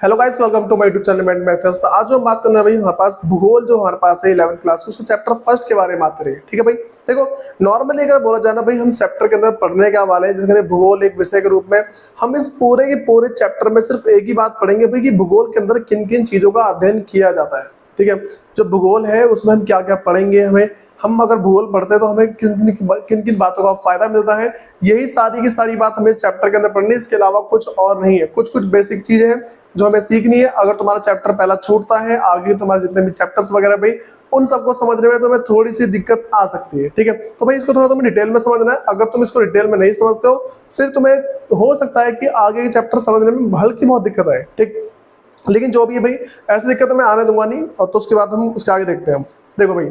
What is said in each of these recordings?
Hello guys, welcome to my YouTube channel mathematics. आज जो हम बात करने भाई हमारे पास भूगोल जो हमारे पास है 11th क्लास का, उसको चैप्टर फर्स्ट के बारे में बात करेंगे। ठीक है भाई, देखो नॉर्मली अगर बोला जाना भाई हम चैप्टर के अंदर पढ़ने क्या वाले हैं, जिसके भूगोल एक विषय के रूप में हम इस पूरे के पूरे चैप्टर में सिर्फ एक ही बात पढ़ेंगे भाई कि भूगोल के अंदर किन किन चीजों का अध्ययन किया जाता है। ठीक है, जो भूगोल है उसमें हम क्या क्या पढ़ेंगे, हम अगर भूगोल पढ़ते हैं तो हमें किन किन बातों का फायदा मिलता है, यही सारी की सारी बात हमें चैप्टर के अंदर पढ़नी है। इसके अलावा कुछ और नहीं है, कुछ कुछ बेसिक चीजें हैं जो हमें सीखनी है। अगर तुम्हारा चैप्टर पहला छूटता है, आगे तुम्हारे जितने भी चैप्टर्स वगैरह भाई उन सबको समझने में तुम्हें थोड़ी सी दिक्कत आ सकती है। ठीक है, तो भाई इसको थोड़ा तुम्हें डिटेल में समझना है। अगर तुम इसको डिटेल में नहीं समझते हो फिर तुम्हें हो सकता है कि आगे के चैप्टर समझने में हल्की बहुत दिक्कत आए। ठीक, लेकिन जो भी है भाई ऐसी दिक्कत मैं आने दूंगा नहीं। और तो उसके बाद हम उसके आगे देखते हैं। देखो भाई,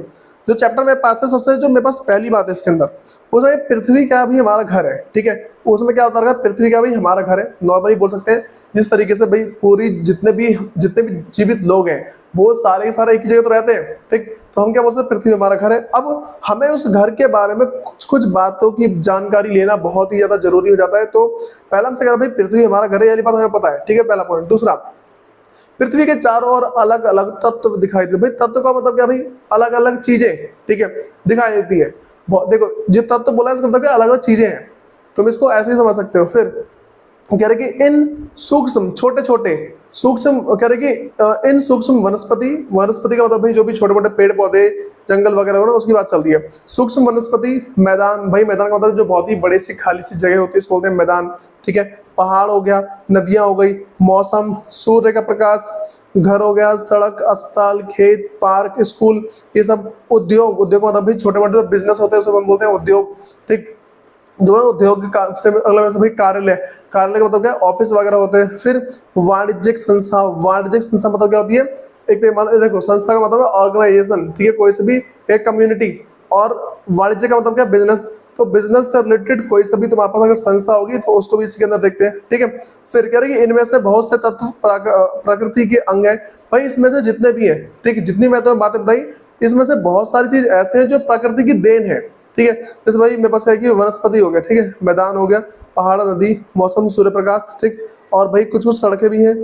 जो चैप्टर मेरे पास है, सबसे जो मेरे पास पहली बात है इसके अंदर, उसमें पृथ्वी क्या भी हमारा घर है। ठीक है, उसमें क्या होता है, पृथ्वी क्या भाई हमारा घर है। नॉर्मली बोल सकते हैं जिस तरीके से भाई पूरी जितने भी जीवित लोग हैं वो सारे के सारे एक ही जगह तो रहते हैं। ठीक, तो हम क्या बोलते हैं, पृथ्वी हमारा घर है। अब हमें उस घर के बारे में कुछ कुछ बातों की जानकारी लेना बहुत ही ज्यादा जरूरी हो जाता है। तो पहला हमसे कह रहा भाई पृथ्वी हमारा घर है, ये बात हमें पता है। ठीक है, पहला पॉइंट। दूसरा, पृथ्वी के चारों ओर अलग अलग तत्व दिखाई देते। भाई तत्व का मतलब क्या भाई, अलग अलग चीजें। ठीक है, दिखाई देती है। देखो जो तत्व बोला है इसका मतलब अलग अलग चीजें हैं, तुम इसको ऐसे ही समझ सकते हो। फिर कह रहे कि इन सूक्ष्म छोटे छोटे सूक्ष्म कह रहे कि इन सूक्ष्म वनस्पति का मतलब भाई जो भी छोटे मोटे पेड़ पौधे जंगल वगैरह हो रहा है उसकी बात चल रही है। सूक्ष्म वनस्पति, मैदान, भाई मैदान का मतलब जो बहुत ही बड़ी सी खाली सी जगह होती है उसको बोलते हैं मैदान। ठीक है, पहाड़ हो गया, नदियां हो गई, मौसम, सूर्य का प्रकाश, घर हो गया, सड़क, अस्पताल, खेत, पार्क, स्कूल, ये सब। उद्योग मतलब भाई छोटे मोटे बिजनेस होते हैं उसको हम बोलते हैं उद्योग। ठीक, जो उद्योग से अगला सभी कार्यालय का मतलब क्या है, ऑफिस वगैरह होते हैं। फिर वाणिज्यिक संस्था मतलब क्या होती है, एक तो देखो संस्था का मतलब है ऑर्गेनाइजेशन। ठीक है, कोई से भी एक कम्युनिटी। और वाणिज्य का मतलब क्या, बिजनेस। तो बिजनेस से रिलेटेड कोई सा भी तुम्हारे पास अगर संस्था होगी तो उसको भी इसके अंदर देखते हैं। ठीक है, फिर कह रहे कि इनमें से बहुत से तत्व प्रकृति के अंग है। भाई इसमें से जितने भी है, ठीक है, जितनी मैं तुम्हें बातें बताई इसमें से बहुत सारी चीज ऐसे हैं जो प्रकृति की देन है। ठीक है, जैसे भाई मेरे पास क्या है कि वनस्पति हो गया, ठीक है, मैदान हो गया, पहाड़, नदी, मौसम, सूर्य प्रकाश। ठीक, और भाई कुछ कुछ सड़कें भी हैं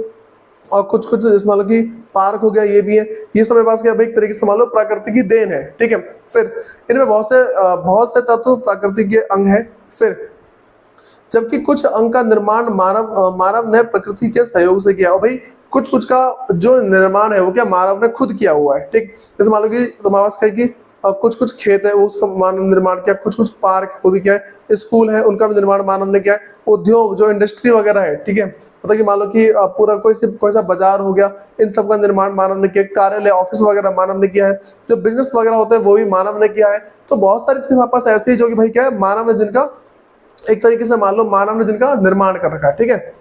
और कुछ कुछ जैसे मान लो कि पार्क हो गया, ये भी है। ये सब मेरे पास क्या भाई एक तरीके से मान लो प्रकृति की देन है। ठीक है, फिर इनमें बहुत से तत्व प्रकृति के अंग है। फिर जबकि कुछ अंग का निर्माण मानव ने प्रकृति के सहयोग से किया। और भाई कुछ कुछ का जो निर्माण है वो क्या मानव ने खुद किया हुआ है। ठीक, जैसे मान लो कि तुम्हारे पास क्या है कि कुछ कुछ खेत है उसका मानव निर्माण किया, कुछ कुछ पार्क वो भी क्या है, स्कूल है उनका भी निर्माण मानव ने किया है। उद्योग जो इंडस्ट्री वगैरह है, ठीक है, मतलब कि मान लो कि पूरा कोई सा बाजार हो गया, इन सब का निर्माण मानव ने किया। कार्यालय, ऑफिस वगैरह मानव ने किया है। जो बिजनेस वगैरह होते हैं वो भी मानव ने किया है। तो बहुत सारी चीज हमारे पास ऐसी है जो कि भाई क्या है मानव ने जिनका एक तरीके से मान लो मानव ने जिनका निर्माण कर रखा है। ठीक है,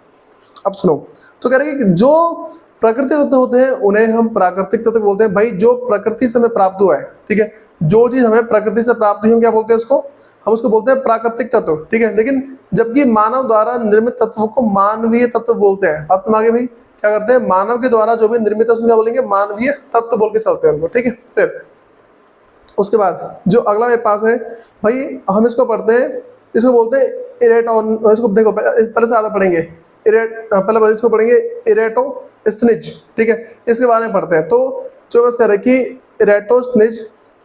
अब सुनो, तो कह रहे हैं कि जो प्रकृति तत्व होते हैं उन्हें हम प्राकृतिक तत्व बोलते हैं। भाई जो प्रकृति से हमें प्राप्त हुआ है, ठीक है, जो चीज हमें प्रकृति से प्राप्त हुई हम क्या बोलते हैं उसको, हम उसको बोलते हैं प्राकृतिक तत्व। ठीक है, लेकिन जबकि मानव द्वारा निर्मित तत्वों को मानवीय तत्व बोलते हैं। बात तुम आगे भाई क्या करते हैं, मानव के द्वारा जो भी निर्मित है उसको क्या बोलेंगे, मानवीय तत्व बोल के चलते हैं उनको। ठीक है, फिर उसके बाद जो अगला मेरे पास है भाई हम इसको पढ़ते हैं, इसको बोलते हैं इरेटो। इसको देखो पहले से आधा पढ़ेंगे, पहले इसको पढ़ेंगे इरेटो स्निज। ठीक है, इसके बारे में पढ़ते हैं। तो जो बस कह रहे कि इरेटो स्निज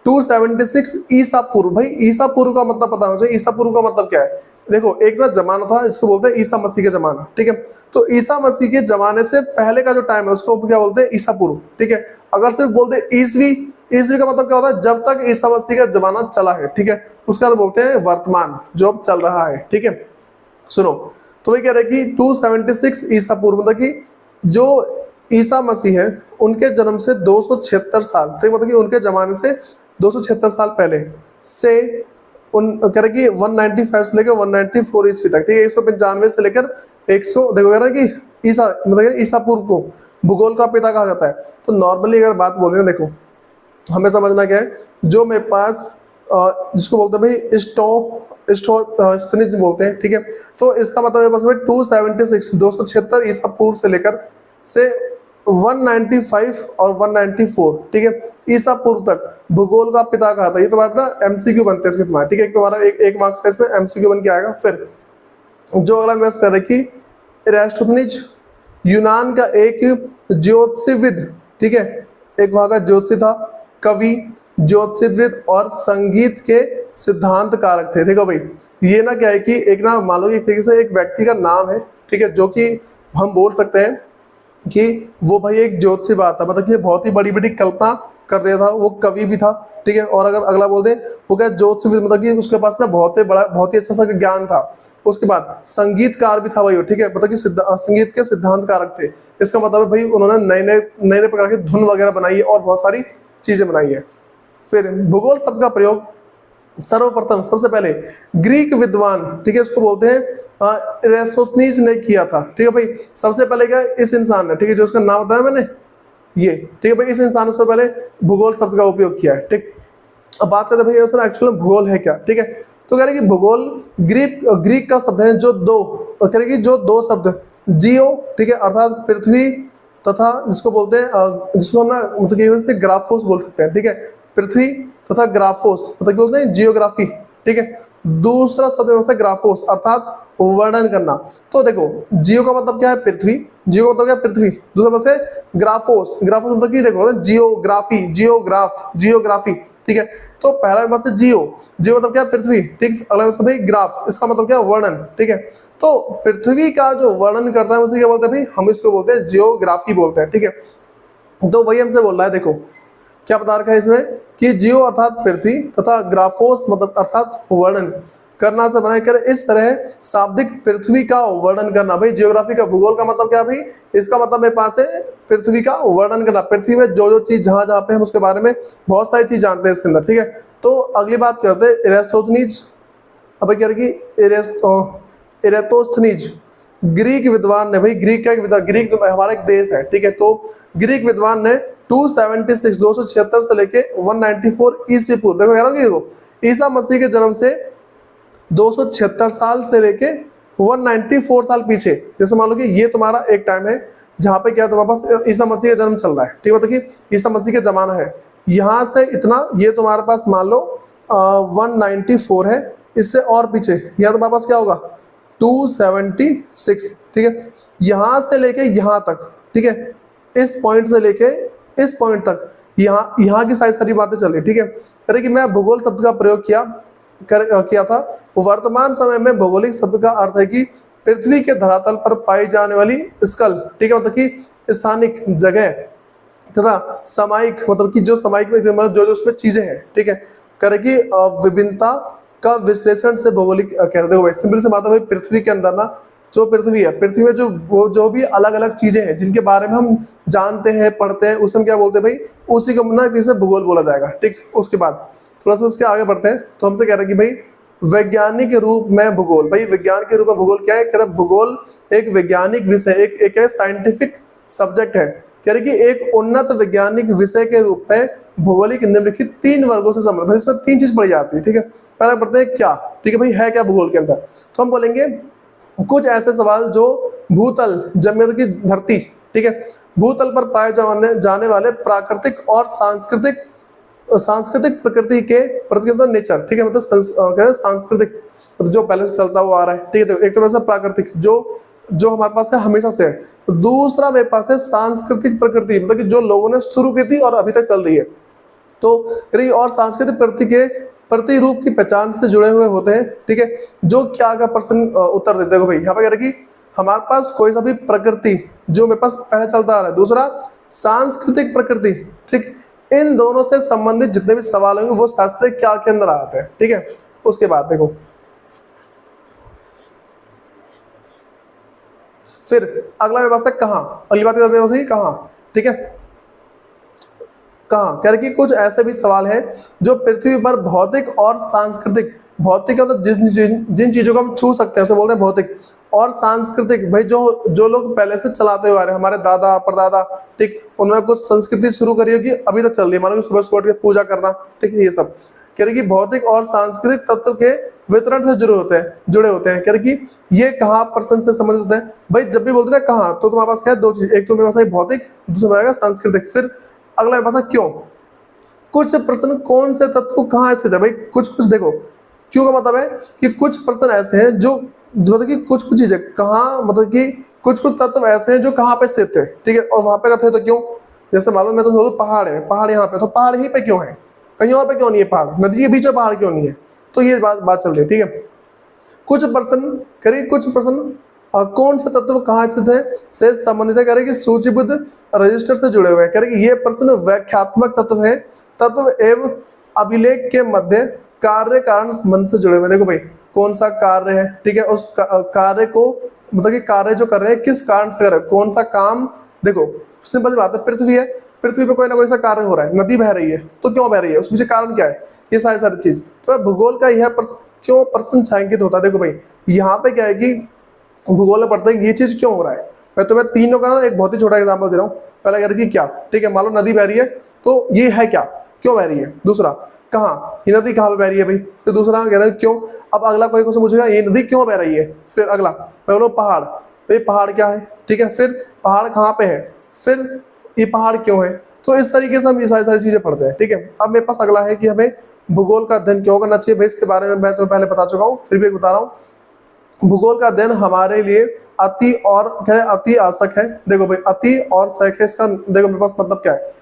276 ईसा पूर्व। भाई ईसा पूर्व का मतलब पता होना चाहिए। ईसा पूर्व का मतलब क्या है, देखो एक ना जमाना था इसको बोलते हैं ईसा मसीह का जमाना। ठीक है, तो ईसा मसीह के जमाने से पहले का जो टाइम है उसको क्या बोलते हैं, ईसा पूर्व। ठीक है, अगर सिर्फ बोलते ईसवी, ईसवी का मतलब क्या होता है, जब तक ईसा मसीह का जमाना चला है। ठीक है, उसका तो बोलते हैं वर्तमान, जो अब चल रहा है। ठीक है, सुनो, तो वही कह रहे कि 276 ईसा पूर्व मतलब कि जो ईसा मसीह है उनके जन्म से 276 साल, ठीक मतलब कि उनके जमाने से 276 साल पहले से उन कह रहे कि 195 से लेकर 194 ईस्वी तक। ठीक है, 195 से लेकर 100, देखो कह रहे कि ईसा मतलब ईसा पूर्व को भूगोल का पिता कहा जाता है। तो नॉर्मली अगर बात बोल रहे हैं, देखो हमें समझना क्या है, जो मेरे पास जिसको बोलते हैं भाई स्टोनिज बोलते हैं। ठीक है, तो इसका मतलब मेरे पास 276 ईसा पूर्व से लेकर से 195 और 194, ठीक है, ईसा पूर्व तक भूगोल का पिता कहा था। ये तुम्हारा ना एमसीक्यू बनते हैं इसमें तुम्हारा। ठीक है, तुम्हारा एक मार्क्स का इसमें एमसीक्यू बन के आएगा। फिर जो अगला मैं कह रहा कि इरास्टोनिज यूनान का एक ज्योतिषविद, ठीक है, एक वहां का ज्योतिषी था, कवि, ज्योतिषविद और संगीत के सिद्धांत कारक थे। देखो भाई, ये ना क्या है कि एक ना मान लो एक तरीके से एक व्यक्ति का नाम है, ठीक है, जो कि हम बोल सकते हैं कि वो भाई एक ज्योतिषीवाद था, मतलब कि बहुत ही बड़ी बड़ी कल्पना कर दिया था, वो कवि भी था, ठीक है। और अगर अगला बोल दें वो क्या ज्योतिषी, मतलब कि उसके पास ना बहुत ही बड़ा, बहुत ही अच्छा सा ज्ञान था। उसके बाद संगीतकार भी था भाई वो, ठीक है, मतलब कि संगीत के सिद्धांत कारक थे। इसका मतलब है भाई उन्होंने नए नए नए नए प्रकार की धुन वगैरह बनाई है और बहुत सारी चीजें बनाई है। फिर भूगोल शब्द का प्रयोग सर्वप्रथम सबसे पहले ग्रीक विद्वान, ठीक है, इसको बोलते हैं एरिस्टोथनीज ने किया था, ठीक है भाई। सबसे पहले क्या इस इंसान ने, ठीक है, जो उसका नाम बताया मैंने ये, ठीक है भाई, इस इंसान ने सबसे पहले भूगोल शब्द का उपयोग किया है, ठीक। अब बात करते हैं भाई सर एक्चुअल में भूगोल है क्या, ठीक है। तो कह रहे कि भूगोल ग्रीक का शब्द है जो दो, तो कह रहे कि जो दो शब्द जियो, ठीक है, अर्थात पृथ्वी, तथा जिसको बोलते हैं जिसको हम ना मतलब ग्राफोस बोल सकते हैं, ठीक है, पृथ्वी तथा ग्राफोस मतलब बोलते हैं जियोग्राफी, ठीक है। दूसरा शब्द है ग्राफोस अर्थात वर्णन करना। तो देखो जियो का मतलब क्या है पृथ्वी, जियो का मतलब क्या है पृथ्वी, दूसरा मतलब है ग्राफोस, ग्राफोस मतलब कि देखो जियोग्राफी, जियोग्राफी, ठीक है। तो पहला मतलब है जियो, जियो मतलब क्या है पृथ्वी, ठीक। अगला मतलब है ग्राफ्स, इसका मतलब क्या है वर्णन, ठीक है। तो पृथ्वी का जो वर्णन करता है उसे क्या बोलते हैं भाई, हम इसको बोलते हैं जियोग्राफी बोलते हैं, ठीक है। तो वही हमसे बोल रहा है, देखो क्या बता रखा है इसमें कि जियो अर्थात पृथ्वी तथा ग्राफोस मतलब अर्थात वर्णन करना से बनाकर इस तरह शाब्दिक पृथ्वी का वर्णन करना। भाई जियोग्राफी का, भूगोल का मतलब क्या भाई, इसका मतलब मेरे पास है पृथ्वी का वर्णन करना, पृथ्वी में जो जो चीज जहां जहां पे हम उसके बारे में बहुत सारी चीज जानते हैं इसके अंदर, ठीक है। तो अगली बात करते हैं एरिस्टोथनीज। अब क्या कि एरेतोस्थनीज ग्रीक विद्वान ने, भाई ग्रीक का एक विद्वान, ग्रीक हमारा एक देश है, ठीक है। तो ग्रीक विद्वान ने 276 से लेके 194 ईस्वी पूर्व, देखो कह रहा हूँ कि ईसा मसीह के जन्म से 276 साल से लेके 194 साल पीछे, जैसे मान लो कि ये तुम्हारा एक टाइम है जहां पे क्या तुम्हारे पास ईसा मसीह का जन्म चल रहा है, ठीक है, मतलब कि ईसा मसीह का जमाना है, यहां से इतना ये तुम्हारे पास मान लो 194 है, इससे और पीछे यहाँ तुम्हारे पास क्या होगा 276, ठीक है। यहां से लेके यहां तक, ठीक है, इस पॉइंट से लेके इस पॉइंट तक यहाँ की सारी बातें चल रही, ठीक है। कह रहे कि मैं भूगोल शब्द का प्रयोग किया था। वर्तमान समय में भौगोलिक शब्द का अर्थ है कि पृथ्वी के धरातल पर पाई जाने वाली स्कल, ठीक है, मतलब कि स्थानिक जगह तथा सामायिक मतलब कि जो सामायिक में जो उसमें चीजें हैं, ठीक है। कह रहे कि विभिन्नता का विश्लेषण से भौगोलिक कहते हैं। सिंपल से बात है भाई, पृथ्वी के अंदर ना जो पृथ्वी है, पृथ्वी में जो भी अलग अलग चीजें हैं जिनके बारे में हम जानते हैं पढ़ते हैं, उसे हम क्या बोलते हैं भाई, उसी को ना जैसे भूगोल बोला जाएगा, ठीक। उसके बाद थोड़ा सा उसके आगे बढ़ते हैं, तो हमसे कह रहे हैं कि भाई वैज्ञानिक रूप में भूगोल, भाई विज्ञान के रूप में भूगोल क्या है, कह रहे भूगोल एक वैज्ञानिक विषय, एक साइंटिफिक सब्जेक्ट है। कह रहे कि एक उन्नत वैज्ञानिक विषय के रूप में भौगोलिक निम्नलिखित 3 वर्गों से संबंधित, इसमें 3 चीज पढ़ी जाती है, ठीक है। पहले पढ़ते हैं क्या, ठीक है भाई, है क्या भूगोल के अंदर। तो हम बोलेंगे कुछ ऐसे सवाल जो भूतल जमीन की धरती, ठीक है, भूतल पर पाए जाने वाले प्राकृतिक और सांस्कृतिक प्रकृति के प्रति मतलब नेचर, ठीक है, मतलब सांस्कृतिक जो पहले से चलता हुआ आ रहा है, ठीक है। तो एक तरह से प्राकृतिक जो हमारे पास है हमेशा से है, तो दूसरा मेरे पास है सांस्कृतिक प्रकृति मतलब कि जो लोगों ने शुरू की थी और अभी तक चल रही है। तो और सांस्कृतिक प्रकृति के प्रतिरूप की पहचान से जुड़े हुए होते हैं, ठीक है। जो क्या का प्रश्न उत्तर देते हैं भाई, यहाँ पे कह रहे कि हमारे पास कोई सा भी प्रकृति जो मेरे पास पहले चलता आ रहा है, दूसरा सांस्कृतिक प्रकृति, ठीक, इन दोनों से संबंधित जितने भी सवाल होंगे वो शास्त्रीय क्या के अंदर आते हैं, ठीक है। उसके बाद देखो फिर अगला मेरे पास है कहाँ, अगली बात कहाँ, ठीक है, कहाँ। कह रहे कि कुछ ऐसे भी सवाल हैं जो पृथ्वी पर भौतिक और सांस्कृतिक, भौतिक मतलब जिन चीजों को हम छू सकते हैं उसे बोलते हैं भौतिक, और सांस्कृतिक भाई जो लोग पहले से चलाते हुए आ रहे हैं, हमारे दादा परदादा, ठीक, उन्होंने कुछ संस्कृति शुरू करी होगी अभी तक चल रही है, मानो सुबह सुबह उठ के पूजा करना, ठीक है, ये सब। कह रहे कि भौतिक और सांस्कृतिक तत्व के वितरण से जुड़े होते हैं। कह रहे कि ये कहाँ प्रश्न से संबंधित होते हैं भाई, जब भी बोलते हैं कहाँ, तो तुम्हारे पास क्या है 2 चीज, एक तो मेरे पास भौतिक, दूसरा मेरे पास सांस्कृतिक। फिर अगला मेरे पास क्यों, कुछ प्रश्न कौन से तत्व कहाँ स्थित है भाई, कुछ देखो क्यों का मतलब है कि कुछ प्रश्न ऐसे हैं जो मतलब कि कुछ चीजें कहाँ मतलब कि कुछ कुछ तत्व ऐसे हैं जो कहाँ पे स्थित है, ठीक है, और वहां पे रहते हैं तो क्यों, जैसे मालूम मैं तुम बोलूं पहाड़ है, पहाड़ यहाँ पे, तो पहाड़ यहीं पे क्यों है, कहीं और पे क्यों नहीं है पहाड़, नदी के बीच में पहाड़ क्यों नहीं है, तो ये बात चल रही है, ठीक है। कुछ प्रश्न करिए, कुछ प्रश्न कौन सा तत्व कहाँ स्थित है से संबंधित है, करें कि सूचीबद्ध रजिस्टर से जुड़े हुए हैं, करें कि ये प्रश्न व्याख्यात्मक तत्व है, तत्व एवं अभिलेख के मध्य कार्य कारण संबंध से जुड़े हुए। देखो भाई कौन सा कार्य है, ठीक है, उस कार्य को मतलब कि कार्य जो कर रहे हैं किस कारण से कर रहे हैं, कौन सा काम, देखो सिंपल बात है, पृथ्वी है, पृथ्वी पे कोई ना कोई सा कार्य हो रहा है, नदी बह रही है तो क्यों बह रही है, उसके पीछे कारण क्या है, ये सारी चीज। तो भूगोल का यह क्यों प्रश्न छायांकित होता है, देखो भाई यहाँ पे क्या है कि भूगोल में पढ़ते हैं ये चीज क्यों हो रहा है। मैं तुम्हें तीनों का एक बहुत ही छोटा एग्जांपल दे रहा हूँ। पहला कह रही क्या, ठीक है, मान लो नदी बह रही है तो ये है क्या, क्यों बह रही है, दूसरा कहाँ, ये नदी कहाँ पे बह रही है भाई, फिर दूसरा कह रहा है क्यों। अब अगला कोई क्वेश्चन पूछेगा ये नदी क्यों बह रही है, फिर अगला मैं बोलूँ पहाड़, भाई पहाड़ क्या है, ठीक है, फिर पहाड़ कहाँ पे है, फिर ये पहाड़ क्यों है। तो इस तरीके से हम ये सारी चीजें पढ़ते हैं, ठीक है। अब मेरे पास अगला है कि हमें भूगोल का अध्ययन क्यों करना चाहिए, भाई इसके बारे में मैं तो पहले बता चुका हूँ, फिर भी बता रहा हूँ। भूगोल का अध्ययन हमारे लिए अति और अति आवश्यक है। देखो भाई अति और आवश्यक है, इसका देखो मेरे पास मतलब क्या है,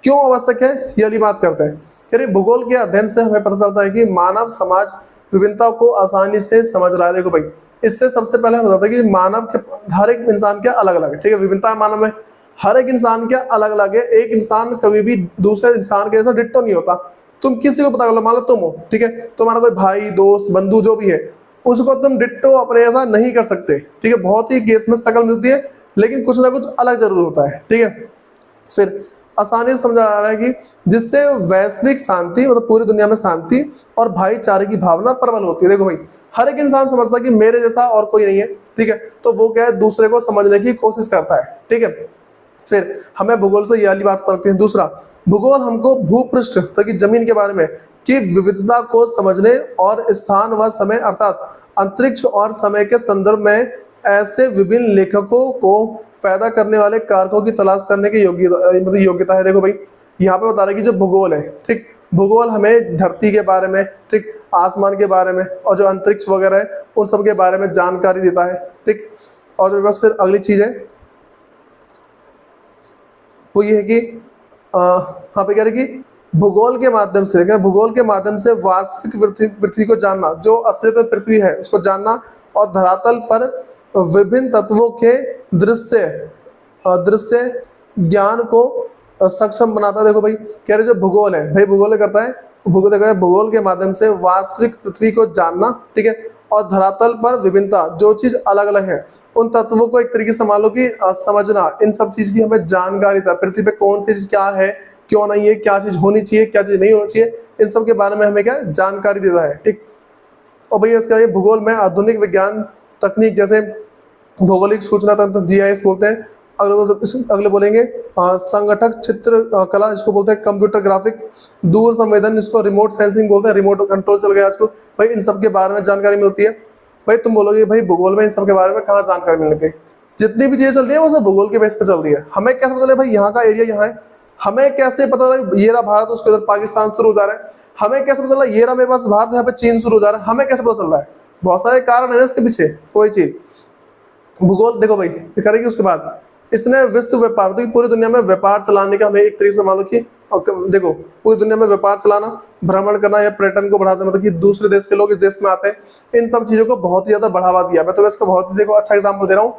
क्यों आवश्यक है ये वाली बात करते हैं। यानी भूगोल के अध्ययन से हमें पता चलता है कि मानव समाज विभिन्नता को आसानी से समझ रहा है। देखो भाई इससे सबसे पहले हम बताते हैं कि मानव के हर एक इंसान क्या अलग अलग है, ठीक है, विभिन्नता है मानव में, हर एक इंसान क्या अलग अलग है। एक इंसान कभी भी दूसरे इंसान के जैसा डिट्टो नहीं होता। तुम किसी को पता कर लो, मान लो तुम हो, ठीक है, तुम्हारा कोई भाई दोस्त बंधु जो भी है उसको तुम डिट्टो अपने ऐसा नहीं कर सकते, ठीक है, बहुत ही केस में शक्ल मिलती है लेकिन कुछ ना कुछ अलग जरूर होता है, ठीक है। फिर आसानी से समझा जा रहा है कि जिससे वैश्विक शांति मतलब पूरी दुनिया में शांति और भाईचारे की भावना प्रबल होती है। देखो भाई हर एक इंसान समझता है कि मेरे जैसा और कोई नहीं है, ठीक है, तो वो क्या है दूसरे को समझने की कोशिश करता है, ठीक है। फिर हमें भूगोल से ये वाली बात करते हैं। दूसरा, भूगोल हमको भूपृष्ठ तक की जमीन के बारे में की विविधता को समझने और स्थान व समय अर्थात अंतरिक्ष और समय के संदर्भ में ऐसे विभिन्न लेखकों को पैदा करने वाले कारकों की तलाश करने की योग्यता है। देखो भाई यहाँ पे बता रहे कि जो भूगोल है, ठीक, भूगोल हमें धरती के बारे में, ठीक, आसमान के बारे में और जो अंतरिक्ष वगैरह है उन सब के बारे में जानकारी देता है, ठीक। और जो बस फिर अगली चीज है वो ये है कि यहाँ पे कह रहे कि भूगोल के माध्यम से वास्तविक पृथ्वी को जानना, जो असलियत में पृथ्वी है उसको जानना और धरातल पर विभिन्न तत्वों के दृश्य ज्ञान को सक्षम बनाता है। देखो भाई कह रहे जो भूगोल है, भाई भूगोल करता है, भूगोल के माध्यम से वास्तविक पृथ्वी को जानना, ठीक है, और धरातल पर विभिन्नता जो चीज अलग अलग है उन तत्वों को एक तरीके से मान लो कि समझना, इन सब चीज की हमें जानकारी था, पृथ्वी पे कौन सी चीज क्या है क्यों नहीं है, क्या चीज होनी चाहिए क्या चीज नहीं होनी चाहिए, इन सब के बारे में हमें क्या जानकारी देता है, ठीक। और भैया इसका ये भूगोल में आधुनिक विज्ञान तकनीक जैसे भौगोलिक सूचना तंत्र GIS बोलते हैं, अगले बोलेंगे संगठक चित्र कला इसको बोलते हैं, कंप्यूटर ग्राफिक, दूर संवेदन इसको रिमोट सेंसिंग बोलते हैं, रिमोट कंट्रोल चल गया आजकल, भाई इन सब के बारे में जानकारी मिलती है। भाई तुम बोलोगे भाई भूगोल में इन सब के बारे में कहाँ जानकारी मिल गई, जितनी भी चीजें चल रही है वो सब भूगोल के बेस पे चल रही है। हमें कैसे पता चले भाई यहाँ का एरिया यहाँ है, हमें कैसे पता चला ये रहा भारत उसके उधर पाकिस्तान शुरू हो जा रहा है, हमें कैसे पता चला ये रहा मेरे पास भारत यहाँ पे चीन शुरू हो जा रहा है, हमें कैसे पता चल रहा है, बहुत सारे कारण है इसके पीछे। कोई चीज भूगोल देखो भाई करेगी उसके बाद इसने विश्व व्यापार, तो पूरी दुनिया में व्यापार चलाने का हमें एक तरीके से मान लो कि देखो पूरी दुनिया में व्यापार चलाना, भ्रमण करना या पर्यटन को बढ़ाना, मतलब कि दूसरे देश के लोग इस देश में आते हैं, इन सब चीजों को बहुत ही ज्यादा बढ़ावा दिया। मैं तो इसका बहुत ही देखो अच्छा एग्जाम्पल दे रहा हूँ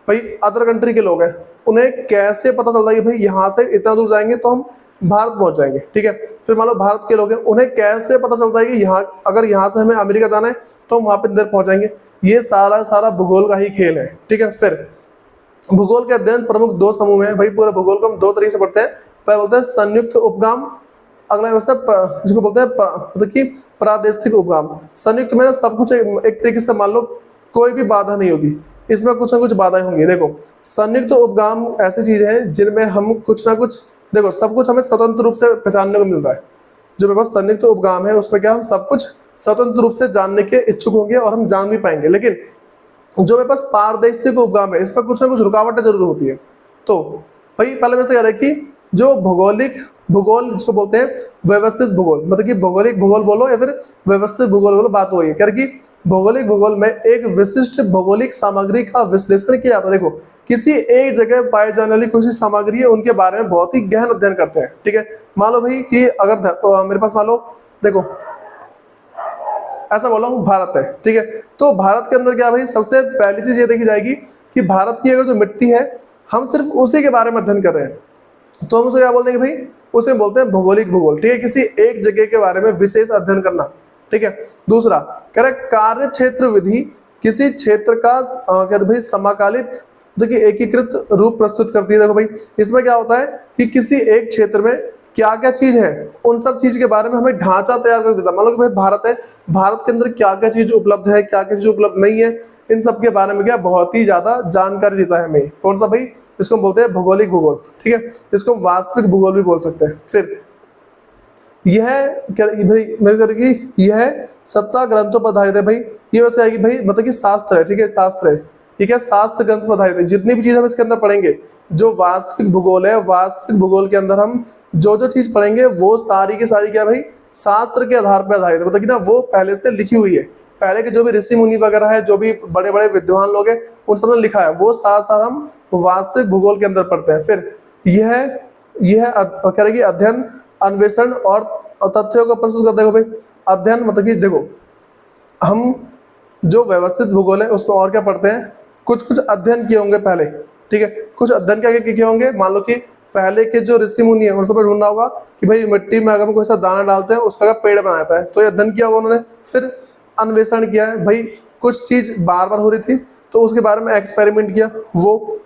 भाई, अदर कंट्री के लोग हैं उन्हें कैसे पता चलता है कि भाई यहाँ से इतना दूर जाएंगे तो हम भारत पहुंच जाएंगे, ठीक है। फिर मान लो भारत के लोग हैं उन्हें कैसे पता चलता है कि यहाँ अगर यहाँ से हमें अमेरिका जाना है तो हम वहां पर देर पहुंच जाएंगे, ये सारा भूगोल का ही खेल है, ठीक है। फिर भूगोल के अध्ययन प्रमुख दो समूह हैं भाई, पूरे भूगोल को हम दो तरीके से पढ़ते हैं। पहले बोलते हैं संयुक्त उपगाम, अगला व्यवस्था जिसको बोलते हैं मतलब कि प्रादेशिक उपगाम। संयुक्त में सब कुछ एक तरीके से मान लो कोई भी बाधा नहीं होगी, इसमें कुछ ना कुछ बाधाएं होंगी। देखो संयुक्त उपगाम ऐसी चीज है जिनमें हम कुछ ना कुछ, देखो सब कुछ हमें स्वतंत्र रूप से पहचानने को मिलता है। जो मेरे पास संयुक्त उपगाम है उसमें क्या हम सब कुछ स्वतंत्र रूप से जानने के इच्छुक होंगे और हम जान भी पाएंगे, लेकिन जो मेरे पास पारदर्शिक उपगाम है इसमें कुछ ना कुछ रुकावटें जरूर होती है। तो भाई पहले मैं से कह रहा है कि जो भौगोलिक भूगोल जिसको बोलते हैं व्यवस्थित भूगोल, मतलब कि भौगोलिक भूगोल बोलो या फिर व्यवस्थित भूगोल बोलो, बात वही है। क्या कि भौगोलिक भूगोल में एक विशिष्ट भौगोलिक सामग्री का विश्लेषण किया जाता है। देखो किसी एक जगह पाए जाने वाली कुछ सामग्री है उनके बारे में बहुत ही गहन अध्ययन करते हैं। ठीक है, मान लो भाई कि अगर मेरे पास मान लो, देखो ऐसा बोला हूँ भारत है, ठीक है, तो भारत के अंदर क्या भाई सबसे पहली चीज ये देखी जाएगी कि भारत की अगर जो मिट्टी है हम सिर्फ उसी के बारे में अध्ययन कर रहे हैं तो हम उसे क्या बोल देंगे भाई, उसे बोलते हैं भौगोलिक भूगोल। ठीक है, किसी एक जगह के बारे में विशेष अध्ययन करना। ठीक है, दूसरा कह रहे कार्य क्षेत्र विधि किसी क्षेत्र का अगर भाई समाकालित देखिए एकीकृत रूप प्रस्तुत करती है। देखो भाई इसमें क्या होता है कि किसी एक क्षेत्र में क्या क्या चीज है उन सब चीज के बारे में हमें ढांचा तैयार कर देता है। मान लो कि भाई भारत है, भारत के अंदर क्या क्या चीज उपलब्ध है, क्या क्या चीज उपलब्ध नहीं है, इन सब के बारे में क्या बहुत ही ज्यादा जानकारी देता है हमें। कौन सा भाई, इसको बोलते हैं भौगोलिक भूगोल। ठीक है, इसको वास्तविक भूगोल भी बोल सकते हैं। फिर यह भाई मेरे करेगी यह सत्ता ग्रंथों पर आधारित है। भाई ये वैसे आएगी भाई मतलब कि शास्त्र है। ठीक है, शास्त्र है, ठीक है, शास्त्र ग्रंथ पर आधारित है। जितनी भी चीज हम इसके अंदर पढ़ेंगे जो वास्तविक भूगोल है, वास्तविक भूगोल के अंदर हम जो जो चीज पढ़ेंगे वो सारी की सारी क्या भाई शास्त्र के आधार पर आधारित है। मतलब कि ना वो पहले से लिखी हुई है, पहले के जो भी ऋषि मुनि वगैरह है, जो भी बड़े बड़े विद्वान लोग हैं उन सब ने लिखा है, वो साथ साथ हम वास्तविक भूगोल के अंदर पढ़ते हैं। फिर यह कह रहे कि अध्ययन अन्वेषण और तथ्यों को प्रस्तुत करते हैं। भाई अध्ययन मतलब कि देखो हम जो व्यवस्थित भूगोल है उसमें और क्या पढ़ते हैं, कुछ कुछ अध्ययन किए होंगे पहले। ठीक है, कुछ अध्ययन क्या किए होंगे, मान लो कि पहले के जो ऋषि मुनि है उन सब ढूंढना होगा कि भाई मिट्टी में अगर हम कोई सा दाना डालते हैं उसका पेड़ बनाता है, तो ये अध्ययन किया होगा उन्होंने। फिर अन्वेषण किया है, भाई कुछ चीज बार बार हो रही थी तो उसके बारे में एक्सपेरिमेंट किया वो।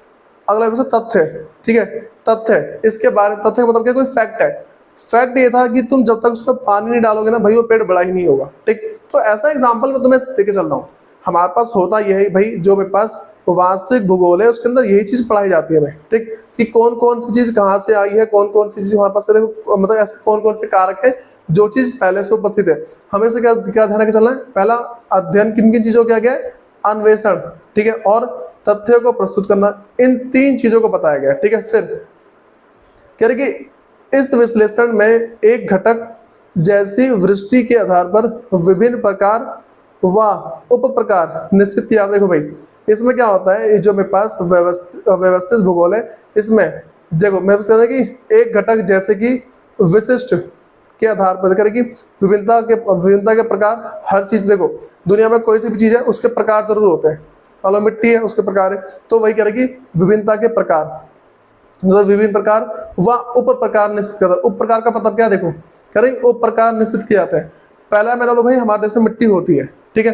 अगला तथ्य है। ठीक है, तथ्य है, इसके बारे में तथ्य मतलब क्या, कोई फैक्ट है। फैक्ट ये था कि तुम जब तक उसमें पानी नहीं डालोगे ना भाई वो पेड़ बड़ा ही नहीं होगा। ठीक, तो ऐसा एग्जांपल मैं तुम्हें देके चल रहा हूँ। हमारे पास होता यही भाई, जो मेरे पास वास्तविक भूगोल है उसके अंदर यही चीज पढ़ाई जाती है भाई। ठीक, कि कौन कौन सी चीज कहाँ से आई है, कौन कौन सी चीज हमारे पास है, देखो मतलब ऐसे कौन कौन से कारक है जो चीज पहले से उपस्थित है। हमें से क्या क्या ध्यान रखकर चलना है, पहला अध्ययन किन किन चीजों का गया, अन्वेषण, ठीक है, और तथ्यों को प्रस्तुत करना, इन तीन चीजों को बताया गया। ठीक है, फिर कह रहे कि इस विश्लेषण में एक घटक जैसी वृष्टि के आधार पर विभिन्न प्रकार व उप प्रकार निश्चित किया। देखो भाई इसमें क्या होता है, जो मेरे पास व्यवस्थित भूगोल है इसमें देखो मैं बता रहा कि एक घटक जैसे कि विशिष्ट के आधार पर करें कि विभिन्नता के प्रकार, हर चीज देखो दुनिया में कोई सी भी चीज है उसके प्रकार जरूर होते हैं। मान लो मिट्टी है उसके प्रकार है, तो वही कह रहे कि विभिन्नता के प्रकार, मतलब विभिन्न प्रकार व उप प्रकार निश्चित करता है। उप प्रकार का मतलब क्या, देखो कह रहे उप प्रकार निश्चित किया जाता है। पहला मेरा लो भाई हमारे देश में मिट्टी होती है। ठीक है,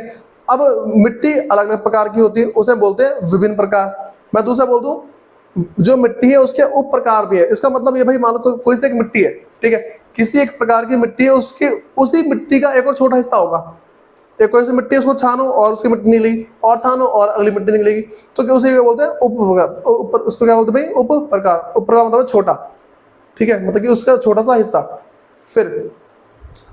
अब मिट्टी अलग अलग प्रकार की होती है, उसे बोलते हैं विभिन्न प्रकार। मैं दूसरा बोल दूं जो मिट्टी है उसके उप प्रकार भी है। इसका मतलब ये भाई मान लो कोई से एक मिट्टी है, ठीक है, किसी एक प्रकार की मिट्टी है, उसके उसी मिट्टी का एक और छोटा हिस्सा होगा। एक कोई सी मिट्टी उसको छानो और उसकी मिट्टी निकलेगी, और छानो और अगली मिट्टी निकलेगी, तो क्या उसे क्या बोलते हैं उप प्रकार। उसको क्या बोलते हैं भाई उप प्रकार। उप प्रकार मतलब छोटा, ठीक है, मतलब कि उसका छोटा सा हिस्सा। फिर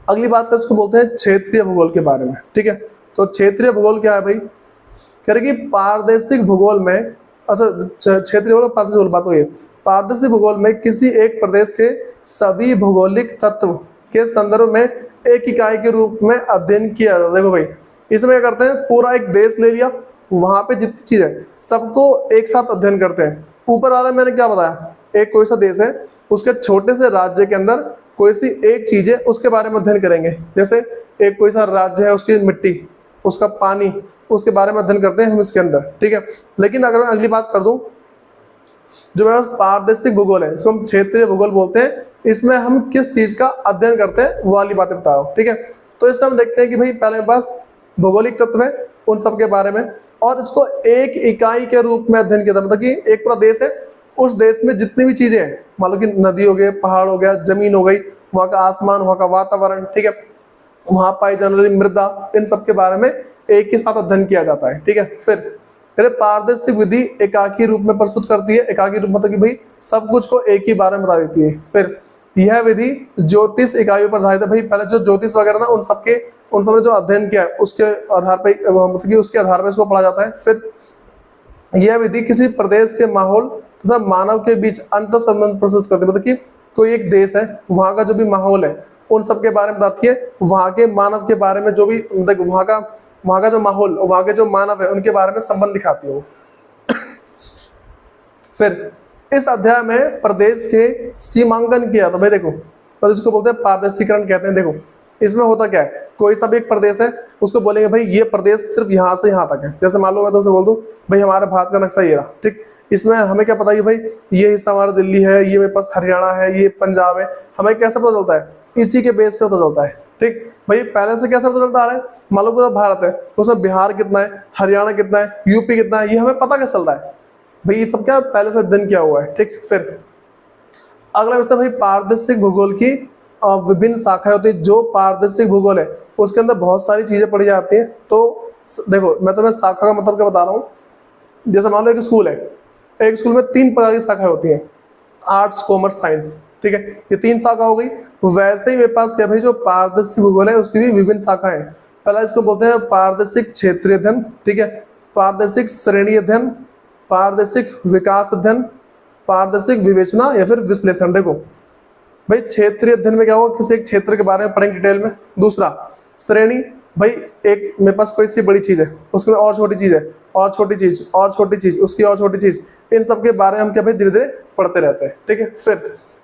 अगली बात का उसको बोलते हैं क्षेत्रीय भूगोल के बारे में। ठीक है, तो क्षेत्रीय भूगोल क्या है भाई, कह रहे कि पारदेशिक भूगोल में, अच्छा क्षेत्रीय भूगोल पारदेशिक भूगोल बात हुई है। पारदेशिक भूगोल में किसी एक प्रदेश के सभी भौगोलिक तत्व के संदर्भ में एक इकाई के रूप में अध्ययन किया जाता है। देखो भाई इसमें क्या करते हैं, पूरा एक देश ले लिया, वहां पे जितनी चीज है सबको एक साथ अध्ययन करते हैं। ऊपर वाला मैंने क्या बताया, एक कोई सा देश है उसके छोटे से राज्य के अंदर कोई सी एक चीज है उसके बारे में अध्ययन करेंगे। जैसे एक कोई सा राज्य है उसकी मिट्टी, उसका पानी, उसके बारे में अध्ययन करते हैं हम इसके अंदर। ठीक है, लेकिन अगर मैं अगली बात कर दूं, जो मेरे पास पारदेशिक भूगोल है इसको हम क्षेत्रीय भूगोल बोलते हैं। इसमें हम किस चीज का अध्ययन करते हैं वो वाली बातें बता रहा हूँ। ठीक है, तो इसमें हम देखते हैं कि भाई पहले मेरे पास भौगोलिक तत्व है उन सब के बारे में, और इसको एक इकाई के रूप में अध्ययन किया था। मतलब कि एक पूरा देश है, उस देश में जितनी भी चीजें हैं, मान लो कि नदी हो गई, पहाड़ हो गया, जमीन हो गई, वहाँ का आसमान, वहाँ का वातावरण, ठीक है, वहाँ पाई जाने वाली मृदा, इन सब के बारे में एक ही साथ अध्ययन किया जाता है। ठीक है, फिर पारदर्शिक विधि एकाकी रूप में प्रस्तुत करती है। एकाकी रूप मतलब कि भाई सब कुछ को एक ही बारे में बता देती है। फिर यह विधि ज्योतिष इकाइयों पर आधारित है। भाई पहले जो ज्योतिष वगैरह ना उन सब ने जो अध्ययन किया है उसके आधार पर, मतलब कि उसके आधार पर इसको पढ़ा जाता है। फिर यह विधि किसी प्रदेश के माहौल तथा मानव के बीच अंतर संबंध प्रस्तुत करती है। मतलब कि कोई एक देश है, वहाँ का जो भी माहौल है उन सब के बारे में बताती है, वहाँ के मानव के बारे में जो भी मतलब वहाँ का जो माहौल, वहाँ के जो मानव है उनके बारे में संबंध दिखाती है वो। फिर इस अध्याय में प्रदेश के सीमांकन किया, तो भाई देखो तो इसको बोलते हैं प्रादेशिकरण कहते हैं। देखो इसमें होता क्या है, कोई सा भी एक प्रदेश है उसको बोलेंगे भाई ये प्रदेश सिर्फ यहाँ से यहाँ तक है। जैसे मान लो मैं तुमसे बोल दूं भाई हमारे भारत का नक्शा ये रहा, ठीक, इसमें हमें क्या पता है भाई ये हिस्सा हमारा दिल्ली है, ये मेरे पास हरियाणा है, ये पंजाब है, हमें कैसे पता चलता है, इसी के बेस पे पता चलता है। ठीक भाई पहले से कैसे पता चलता आ रहा है, मान लो पूरा भारत है उसमें बिहार कितना है, हरियाणा कितना है, यूपी कितना है, ये हमें पता कैसे चल रहा है भाई, ये सब क्या पहले से अध्ययन किया हुआ है। ठीक, फिर अगला विषय भाई पारदर्शिक भूगोल की विभिन्न शाखाएं होती है। जो पारदर्शिक भूगोल है उसके अंदर बहुत सारी चीजें पढ़ी जाती हैं। तो देखो मैं तुम्हें शाखा का मतलब क्या बता रहा हूँ, जैसे मान लो एक स्कूल है, एक स्कूल में 3 प्रकार की शाखाएं होती हैं, आर्ट्स कॉमर्स साइंस, ठीक है, ये 3 शाखा हो गई। वैसे ही मेरे पास क्या भाई जो पारदर्शिक भूगोल है उसकी भी विभिन्न शाखाएं हैं। पहला इसको बोलते हैं पारदर्शिक क्षेत्रीय अध्ययन, ठीक है, पारदर्शिक श्रेणी अध्ययन, पारदर्शिक विकास अध्ययन, पारदर्शिक विवेचना या फिर विश्लेषण। देखो भाई क्षेत्रीय अध्ययन में क्या होगा, किसी एक क्षेत्र के बारे में पढ़ेंगे डिटेल में। दूसरा श्रेणी, भाई एक मेरे पास कोई सी बड़ी चीज है उसके और छोटी चीज है और छोटी चीज और छोटी चीज उसकी और छोटी चीज, इन सब के बारे में हम क्या भाई धीरे धीरे पढ़ते रहते हैं। ठीक है, फिर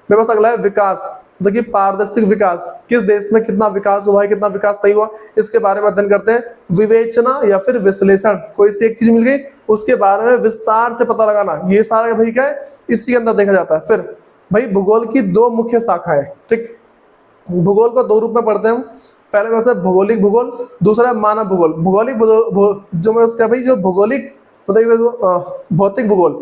मेरे पास अगला है विकास, देखिए पारदर्शिक विकास, किस देश में कितना विकास हुआ है कितना विकास नहीं हुआ इसके बारे में अध्ययन करते हैं। विवेचना या फिर विश्लेषण, कोई सी एक चीज मिल गई उसके बारे में विस्तार से पता लगाना, ये सारा भाई क्या है इसी के अंदर देखा जाता है। फिर भाई भूगोल की 2 मुख्य शाखाएं, ठीक, भूगोल को 2 रूप में पढ़ते हैं हम। पहले में से भौगोलिक भूगोल, दूसरा है मानव भूगोल। भौगोलिक जो मैं उसका भाई जो भौगोलिक मतलब भौतिक भूगोल,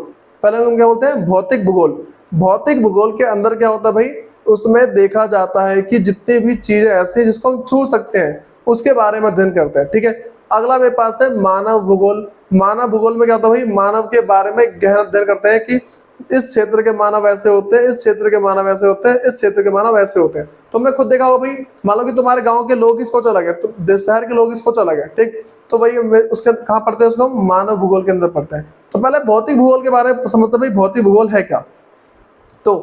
पहले हम क्या बोलते हैं भौतिक भूगोल। भौतिक भूगोल के अंदर क्या होता है भाई, उसमें देखा जाता है कि जितनी भी चीजें ऐसी हैं जिसको हम छू सकते हैं उसके बारे में अध्ययन करते हैं। ठीक है, अगला मेरे पास है मानव भूगोल। मानव भूगोल में क्या होता है भाई, मानव के बारे में गहन अध्ययन करते हैं कि इस क्षेत्र के मानव ऐसे होते हैं, इस क्षेत्र के मानव ऐसे होते हैं, इस क्षेत्र के मानव ऐसे होते हैं। तुमने खुद देखा होगा भाई, मान लो कि तुम्हारे गांव के लोग इसको चला गए, तो शहर के लोग इसको चला गए, ठीक, तो भाई उसके कहाँ पढ़ते हैं, उसको हम मानव भूगोल के अंदर पढ़ते हैं। तो पहले भौतिक भूगोल के बारे में समझते भाई भौतिक भूगोल है क्या। तो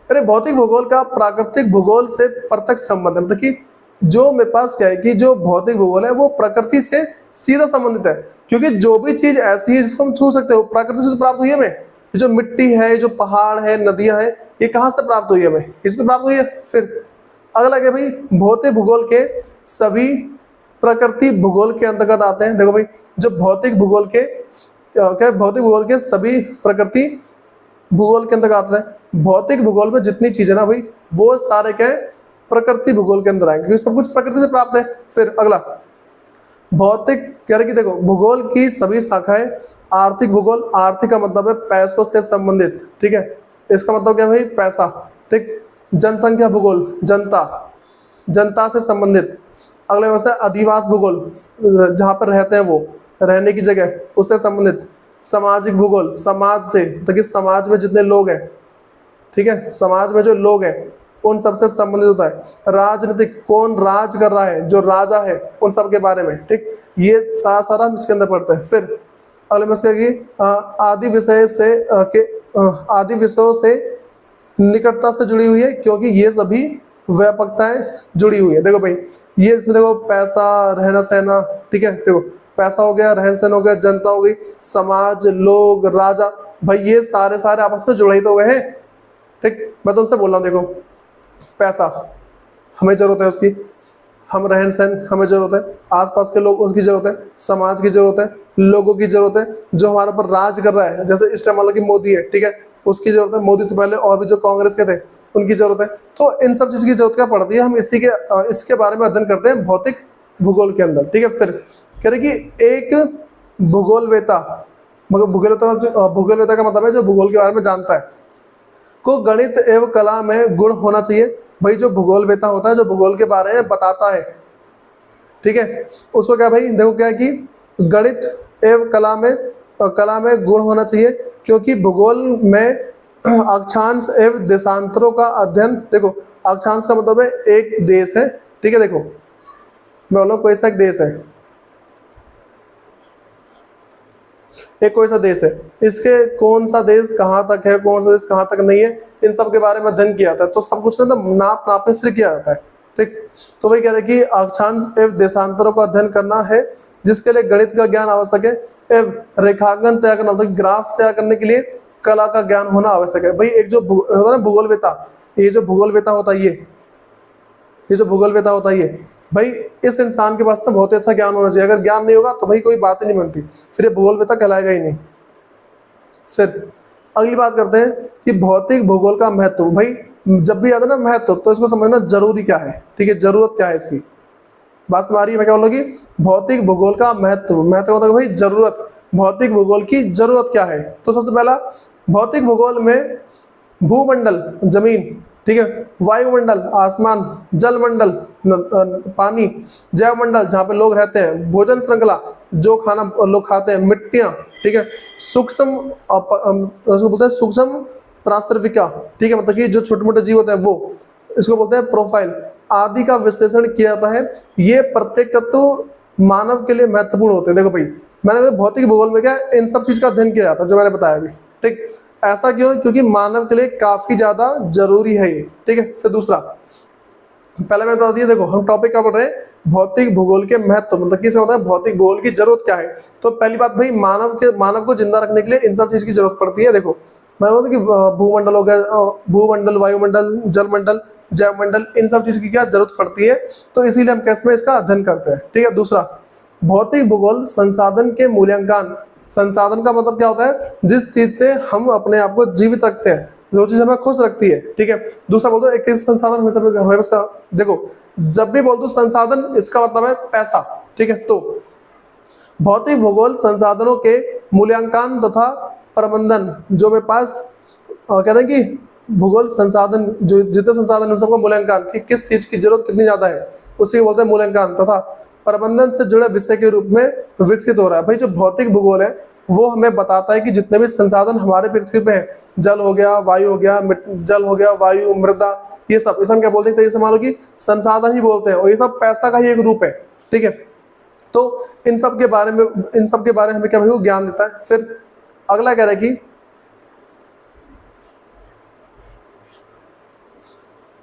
अरे भौतिक भूगोल का प्राकृतिक भूगोल से प्रत्यक्ष संबंध है, मतलब कि जो मेरे पास क्या है कि जो भौतिक भूगोल है वो प्रकृति से सीधा संबंधित है, क्योंकि जो भी चीज ऐसी है जिसको हम छू सकते हो प्रकृति से प्राप्त हुई है हमें। जो मिट्टी है, जो पहाड़ है, नदियां हैं, ये कहाँ से प्राप्त हुई है हमें, इससे तो प्राप्त हुई है। फिर अगला क्या भाई, भौतिक भूगोल के सभी प्रकृति भूगोल के अंतर्गत आते हैं। देखो भाई जो भौतिक भूगोल के क्या, भौतिक भूगोल के सभी प्रकृति भूगोल के अंतर्गत आते हैं। भौतिक भूगोल में जितनी चीजें ना भाई वो सारे क्या है प्रकृति भूगोल के अंदर आएंगे, क्योंकि सब कुछ प्रकृति से प्राप्त है। फिर अगला भौतिक कह रहे कि देखो भूगोल की सभी शाखाएं, आर्थिक भूगोल, आर्थिक का मतलब है पैसों से संबंधित, ठीक है, इसका मतलब क्या है भाई पैसा, ठीक। जनसंख्या भूगोल, जनता, जनता से संबंधित। अगले वर्ष है अधिवास भूगोल, जहां पर रहते हैं वो रहने की जगह उससे संबंधित। सामाजिक भूगोल, समाज से, ताकि समाज में जितने लोग हैं, ठीक है, समाज में जो लोग हैं उन सबसे संबंधित होता है। राजनीतिक, कौन राज कर रहा है, जो राजा है उन सब के बारे में, ठीक, ये सारा हम इसके अंदर पढ़ते हैं। फिर अगले में आदि विषय से आदि विषयों से निकटता से जुड़ी हुई है, क्योंकि ये सभी व्यापकताएं जुड़ी हुई है। देखो भाई ये इसमें देखो पैसा, रहना सहना, ठीक है, देखो पैसा हो गया, रहन सहन हो गया, जनता हो गई, समाज, लोग, राजा, भाई ये सारे आपस में जुड़े ही तो हुए हैं। ठीक, मैं तुमसे बोल रहा हूँ, देखो पैसा हमें जरूरत है उसकी, हम रहन सहन हमें जरूरत है, आसपास के लोग उसकी जरूरत है, समाज की जरूरत है, लोगों की जरूरत है, जो हमारे ऊपर राज कर रहा है, जैसे इस टाइम मान लो कि मोदी है, ठीक है, उसकी जरूरत है, मोदी से पहले और भी जो कांग्रेस के थे उनकी जरूरत है। तो इन सब चीज की जरूरत क्या पड़ती है, हम इसके बारे में अध्ययन करते हैं भौतिक भूगोल के अंदर। ठीक है, फिर कह रहे कि एक भूगोलवेता, मगर भूगोलवेता का मतलब है जो भूगोल के बारे में जानता है, को गणित एवं कला में गुण होना चाहिए। भाई जो भूगोलवेता होता है जो भूगोल के बारे में बताता है, ठीक है, उसको क्या भाई देखो क्या है कि गणित एवं कला में गुण होना चाहिए, क्योंकि भूगोल में अक्षांश एवं देशांतरों का अध्ययन, देखो अक्षांश का मतलब है एक देश है, ठीक है, देखो मैं बोला कोई सा एक देश है, एक कोई सा देश है, इसके कौन सा देश कहाँ तक है, कौन सा देश कहाँ तक नहीं है, इन सब के बारे में अध्ययन किया जाता है। तो सब कुछ ना नाप नाप के फिर किया जाता है, ठीक। तो वही कह रहे कि अक्षांश एवं देशांतरों का अध्ययन करना है, जिसके लिए गणित का ज्ञान आवश्यक है एवं रेखांकन तैयार करना, मतलब ग्राफ तैयार करने के लिए कला का ज्ञान होना आवश्यक है। भाई एक जो होता है ना भूगोलवेता, ये जो भूगोलवेता होता है, ये जो भूगोलवेता होता है, ये भाई इस इंसान के पास ना बहुत ही अच्छा ज्ञान होना चाहिए। अगर ज्ञान नहीं होगा तो भाई कोई बात ही नहीं बनती, फिर ये भूगोलवेता कहलाएगा ही नहीं। फिर अगली बात करते हैं कि भौतिक भूगोल का महत्व। भाई जब भी आता है ना महत्व, तो इसको समझना जरूरी क्या है, ठीक है, जरूरत क्या है इसकी। बात समझ रही है मैं क्या बोल रहा हूँ कि भौतिक भूगोल का महत्व, महत्व होता है भाई जरूरत, भौतिक भूगोल की जरूरत क्या है। तो सबसे पहला, भौतिक भूगोल में भूमंडल जमीन, ठीक है, वायुमंडल आसमान, जलमंडल पानी, जैवमंडल जहाँ पे लोग रहते हैं, भोजन श्रृंखला जो खाना लोग खाते हैं, मिट्टियां, ठीक है, सूक्ष्म उसको बोलते हैं सूक्ष्म प्रास्तरविका, ठीक है, मतलब कि जो छोटे मोटे जीव होते हैं वो, इसको बोलते हैं प्रोफाइल आदि का विश्लेषण किया जाता है। ये प्रत्येक तत्व मानव के लिए महत्वपूर्ण होते हैं। देखो भाई मैंने भौतिक भूगोल में क्या इन सब चीज का अध्ययन किया जाता है जो मैंने बताया अभी, ठीक। ऐसा क्यों? क्योंकि मानव के लिए काफी ज्यादा जरूरी है ये, ठीक है। फिर दूसरा, पहले मैं बता दिया, देखो हम टॉपिक क्या पढ़ रहे हैं, भौतिक भूगोल के महत्व, मतलब किसे होता है भौतिक भूगोल की जरूरत क्या है। तो पहली बात भाई मानव को जिंदा रखने के लिए इन सब चीज की जरूरत पड़ती है। देखो मैं बोलता कि भूमंडल हो गया, भूमंडल, वायुमंडल, जलमंडल, जैवमंडल, इन सब चीज की क्या जरूरत पड़ती है, तो इसीलिए हम कैसे में इसका अध्ययन करते हैं, ठीक है। दूसरा, भौतिक भूगोल संसाधन के मूल्यांकन। संसाधन का मतलब क्या होता है, जिस चीज से हम अपने आप को जीवित रखते हैं, जो चीज हमें खुश रखती है, ठीक है। दूसरा बोल दो एक संसाधन हमें इसका, देखो जब भी बोल दो संसाधन, इसका मतलब है पैसा, ठीक है। तो भौतिक भूगोल संसाधनों के मूल्यांकन तथा प्रबंधन, जो मेरे पास कह रहे हैं कि भूगोल संसाधन, जो जितने संसाधन उन सबका मूल्यांकन कि किस चीज की जरूरत कितनी ज्यादा है, उसी को बोलते हैं मूल्यांकन, तथा प्रबंधन से जुड़े विषय के रूप में विकसित हो रहा है। भाई जो भौतिक भूगोल है वो हमें बताता है कि जितने भी संसाधन हमारे पृथ्वी पे हैं, जल हो गया, वायु हो गया, जल हो गया, वायु, मृदा, ये सब, इसे हम क्या बोलते हैं, तो ये मान लो कि संसाधन ही बोलते हैं, और ये सब पैसा का ही एक रूप है, ठीक है। तो इन सब के बारे में हमें क्या भाई ज्ञान देता है। फिर अगला कह रहा है कि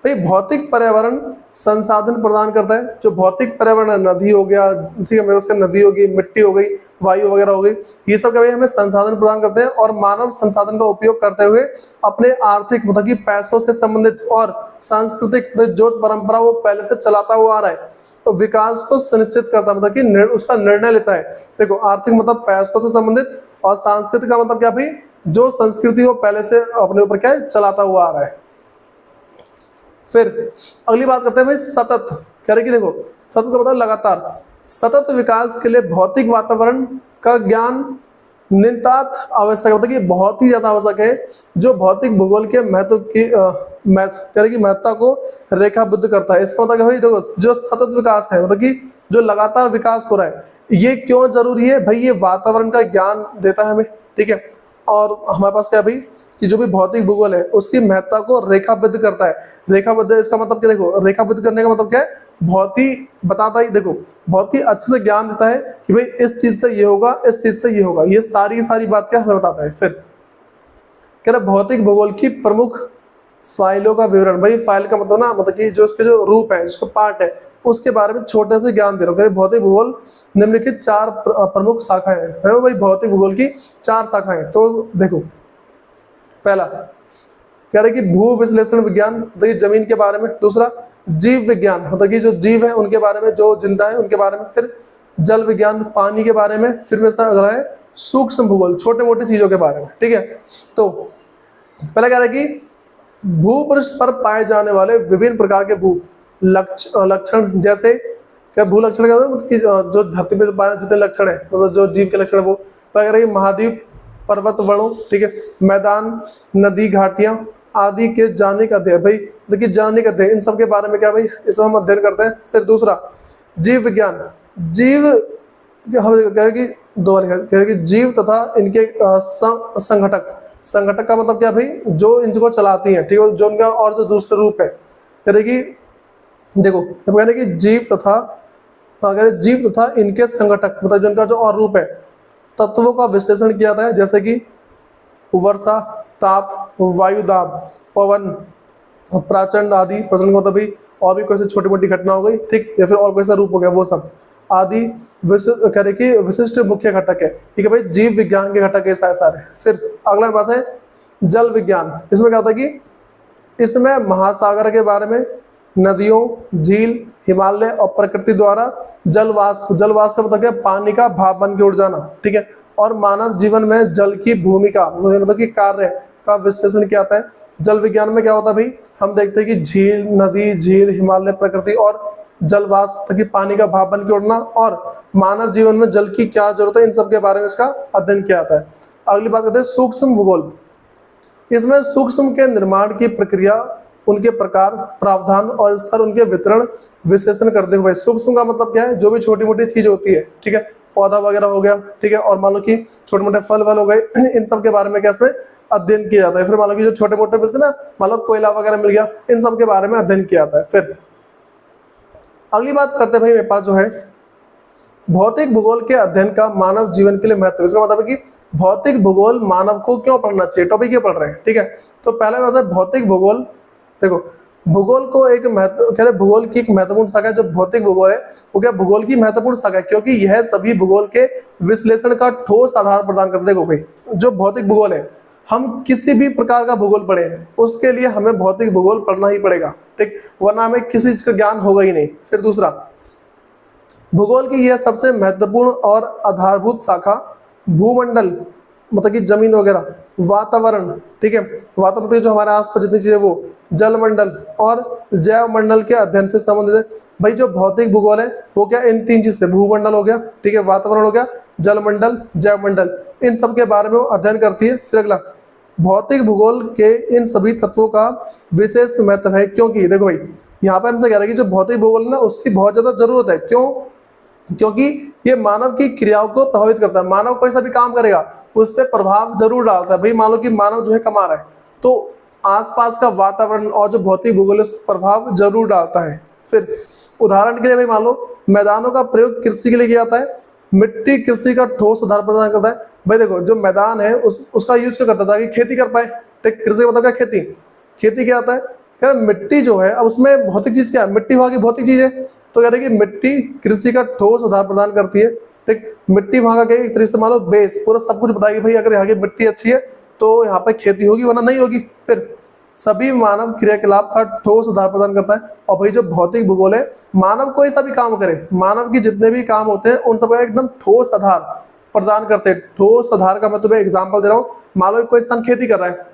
भाई भौतिक पर्यावरण संसाधन प्रदान करता है। जो भौतिक पर्यावरण, नदी हो गया, ठीक है, उसका नदी होगी, मिट्टी हो गई, वायु वगैरह हो गई, ये सब क्या भाई हमें संसाधन प्रदान करते हैं, और मानव संसाधन का उपयोग करते हुए अपने आर्थिक, मतलब कि पैसों से संबंधित और सांस्कृतिक जो परंपरा वो पहले से चलाता हुआ आ रहा है, तो विकास को सुनिश्चित करता है, मतलब कि उसका निर्णय लेता है। देखो आर्थिक मतलब पैसों से संबंधित, और सांस्कृतिक का मतलब क्या भाई, जो संस्कृति वो पहले से अपने ऊपर क्या है चलाता हुआ आ रहा है। फिर अगली बात करते हैं भाई सतत, कह रहे कि देखो सतत का मतलब लगातार, सतत विकास के लिए भौतिक वातावरण का ज्ञान नितांत आवश्यक है, मतलब कि बहुत ही ज्यादा आवश्यक है, जो भौतिक भूगोल के महत्व की कह रहे कि महत्ता को रेखाबद्ध करता है। इसका मतलब भाई देखो जो सतत विकास है, मतलब कि जो लगातार विकास हो रहा है, ये क्यों जरूरी है भाई, ये वातावरण का ज्ञान देता है हमें, ठीक है। और हमारे पास क्या भाई कि जो भी भौतिक भूगोल है उसकी महत्ता को रेखाबद्ध करता है। रेखाबद्ध, इसका मतलब क्या, देखो रेखाबद्ध करने का मतलब क्या है, बहुत ही बताता ही, देखो बहुत ही अच्छे से ज्ञान देता है कि भाई इस चीज से ये होगा, इस चीज से ये होगा, ये सारी बात क्या हमें बताता है। फिर कह रहे भौतिक भूगोल की प्रमुख फाइलों का विवरण। भाई फाइल का मतलब ना, मतलब कि जो उसके जो रूप है, जिसको पार्ट है, उसके बारे में छोटे से ज्ञान दे रहा हूँ। भौतिक भूगोल निम्नलिखित 4 प्रमुख शाखाएं हैं। भाई भौतिक भूगोल की 4 शाखाएं, तो देखो पहला कह रहे कि भू विश्लेषण विज्ञान, मतलब कि जमीन के बारे में। दूसरा जीव विज्ञान, मतलब कि जो जीव है उनके बारे में, जो जिंदा है उनके बारे में। फिर जल विज्ञान, पानी के बारे में। फिर में अगला है सूक्ष्म भूगोल, छोटे मोटे चीजों के बारे में, ठीक है। तो पहला कह रहा है कि भूपृष्ठ पर पाए जाने वाले विभिन्न प्रकार के भू लक्षण, जैसे क्या भू लक्षण का मतलब कि जो धरती पे पाए जितने लक्षण है, मतलब जो जीव के लक्षण है वो कह रहे हैं महाद्वीप, पर्वत, वनों, ठीक है, मैदान, नदी, घाटियां आदि के जाने का अध्ययन। भाई देखिए जाने का अध्ययन, इन सब के बारे में क्या भाई इसमें हम अध्ययन करते हैं। फिर दूसरा जीव विज्ञान, जीव हम कह रहे कि दो कह रहे कि जीव तथा इनके संघटक। संघटक का मतलब क्या भाई, जो इनको चलाती हैं, ठीक है, जो उनका और जो दूसरे रूप है। कह रहे कि देखो हम कह रहे कि जीव तथा, अगर जीव तथा इनके संघटक, मतलब जिनका जो और रूप है, तत्वों का विश्लेषण किया जाता है, जैसे कि वर्षा, ताप, वायु दाब, पवन, प्रचंड आदि। प्रचंड मतलब भी और भी कोई सी छोटी मोटी घटना हो गई, ठीक, या फिर और कोई सा रूप हो गया, वो सब आदि कह रहे कि विशिष्ट मुख्य घटक है। ठीक है भाई, जीव विज्ञान के घटक है सारे सारे। फिर अगला पास है जल विज्ञान। इसमें क्या होता है कि इसमें महासागर के बारे में, नदियों, झील, हिमालय और प्रकृति द्वारा जलवाष्प, जलवाष्प का मतलब क्या, पानी का भाप बन के उड़ जाना, ठीक है, और मानव जीवन में जल की भूमिका मतलब कि कार्य का विश्लेषण किया जाता है। जल विज्ञान में क्या होता है भाई, हम देखते हैं कि झील, नदी, झील, हिमालय, प्रकृति और जलवाष्प तक पानी का भाप बन के उड़ना और मानव जीवन में जल की क्या जरूरत है, इन सब के बारे में इसका अध्ययन किया जाता है। अगली बात करते हैं सूक्ष्म भूगोल। इसमें सूक्ष्म के निर्माण की प्रक्रिया, उनके प्रकार, प्रावधान और स्तर, उनके वितरण विश्लेषण करते हुए। सूक्ष्म का मतलब क्या है, जो भी छोटी मोटी चीज होती है, ठीक है, पौधा वगैरह हो गया, ठीक है, और मान लो कि छोटे मोटे फल वल हो गए, इन सब के बारे में क्या इसमें अध्ययन किया जाता है। फिर मान लो कि जो छोटे मोटे मिलते हैं ना, मान लो कोयला वगैरह मिल गया, इन सब के बारे में अध्ययन किया जाता है। फिर अगली बात करते हैं भाई, मेरे पास जो है भौतिक भूगोल के अध्ययन का मानव जीवन के लिए महत्व। इसका मतलब है कि भौतिक भूगोल मानव को क्यों पढ़ना चाहिए, टॉपिक क्यों पढ़ रहे हैं, ठीक है। तो पहला वैसे भौतिक भूगोल, देखो भूगोल को एक महत्व कह रहे, भूगोल की एक महत्वपूर्ण शाखा है जो भौतिक भूगोल है, वो क्या भूगोल की महत्वपूर्ण शाखा है, क्योंकि यह सभी भूगोल के विश्लेषण का ठोस आधार प्रदान करते। देखो भाई, जो भौतिक भूगोल है, हम किसी भी प्रकार का भूगोल पढ़े हैं उसके लिए हमें भौतिक भूगोल पढ़ना ही पड़ेगा, ठीक, वरना हमें किसी चीज का ज्ञान होगा ही नहीं। फिर दूसरा, भूगोल की यह सबसे महत्वपूर्ण और आधारभूत शाखा भूमंडल मतलब कि जमीन वगैरह, वातावरण, ठीक है, वातावरण जो हमारे आसपास जितनी चीजें, वो जलमंडल और जैव मंडल के अध्ययन से संबंधित है। भाई जो भौतिक भूगोल है वो क्या, इन तीन चीज से, भूमंडल हो गया, ठीक है, वातावरण हो गया, जलमंडल, जैव मंडल, इन सब के बारे में वो अध्ययन करती है। फिर अगला, भौतिक भूगोल के इन सभी तत्वों का विशेष महत्व है, क्योंकि देखो भाई यहाँ पे हमसे कह रहा है कि जो भौतिक भूगोल है ना, उसकी बहुत ज्यादा जरूरत है। क्यों? क्योंकि ये मानव की क्रियाओं को प्रभावित करता है। मानव कोई सा भी काम करेगा उस पर प्रभाव जरूर डालता है। भाई मान लो कि मानव जो है कमा रहा है, तो आसपास का वातावरण और जो भौतिक भूगोल है उस पर प्रभाव जरूर डालता है। फिर उदाहरण के लिए भाई मान लो मैदानों का प्रयोग कृषि के लिए किया जाता है। मिट्टी कृषि का ठोस आधार प्रदान करता है। भाई देखो जो मैदान है उसका यूज क्यों करता था कि खेती कर पाए, ठीक। कृषि मतलब क्या, खेती। खेती क्या आता है, यार मिट्टी जो है, अब उसमें भौतिक चीज क्या है, मिट्टी वहां की भौतिक चीज है, तो कह रहे कि मिट्टी कृषि का ठोस आधार प्रदान करती है, ठीक। मिट्टी वहां का क्या, एक तरीके से मान लो बेस, पूरा सब कुछ बताएगी भाई अगर यहाँ की मिट्टी अच्छी है तो यहाँ पे खेती होगी वरना नहीं होगी। फिर सभी मानव क्रियाकलाप का ठोस आधार प्रदान करता है। और भाई जो भौतिक भूगोल है, मानव कोई सा भी काम करे, मानव की जितने भी काम होते हैं उन सबका एकदम ठोस आधार प्रदान करते हैं। ठोस आधार का मैं तुम्हें एग्जांपल दे रहा हूँ। मान लो कोई इंसान खेती कर रहा है,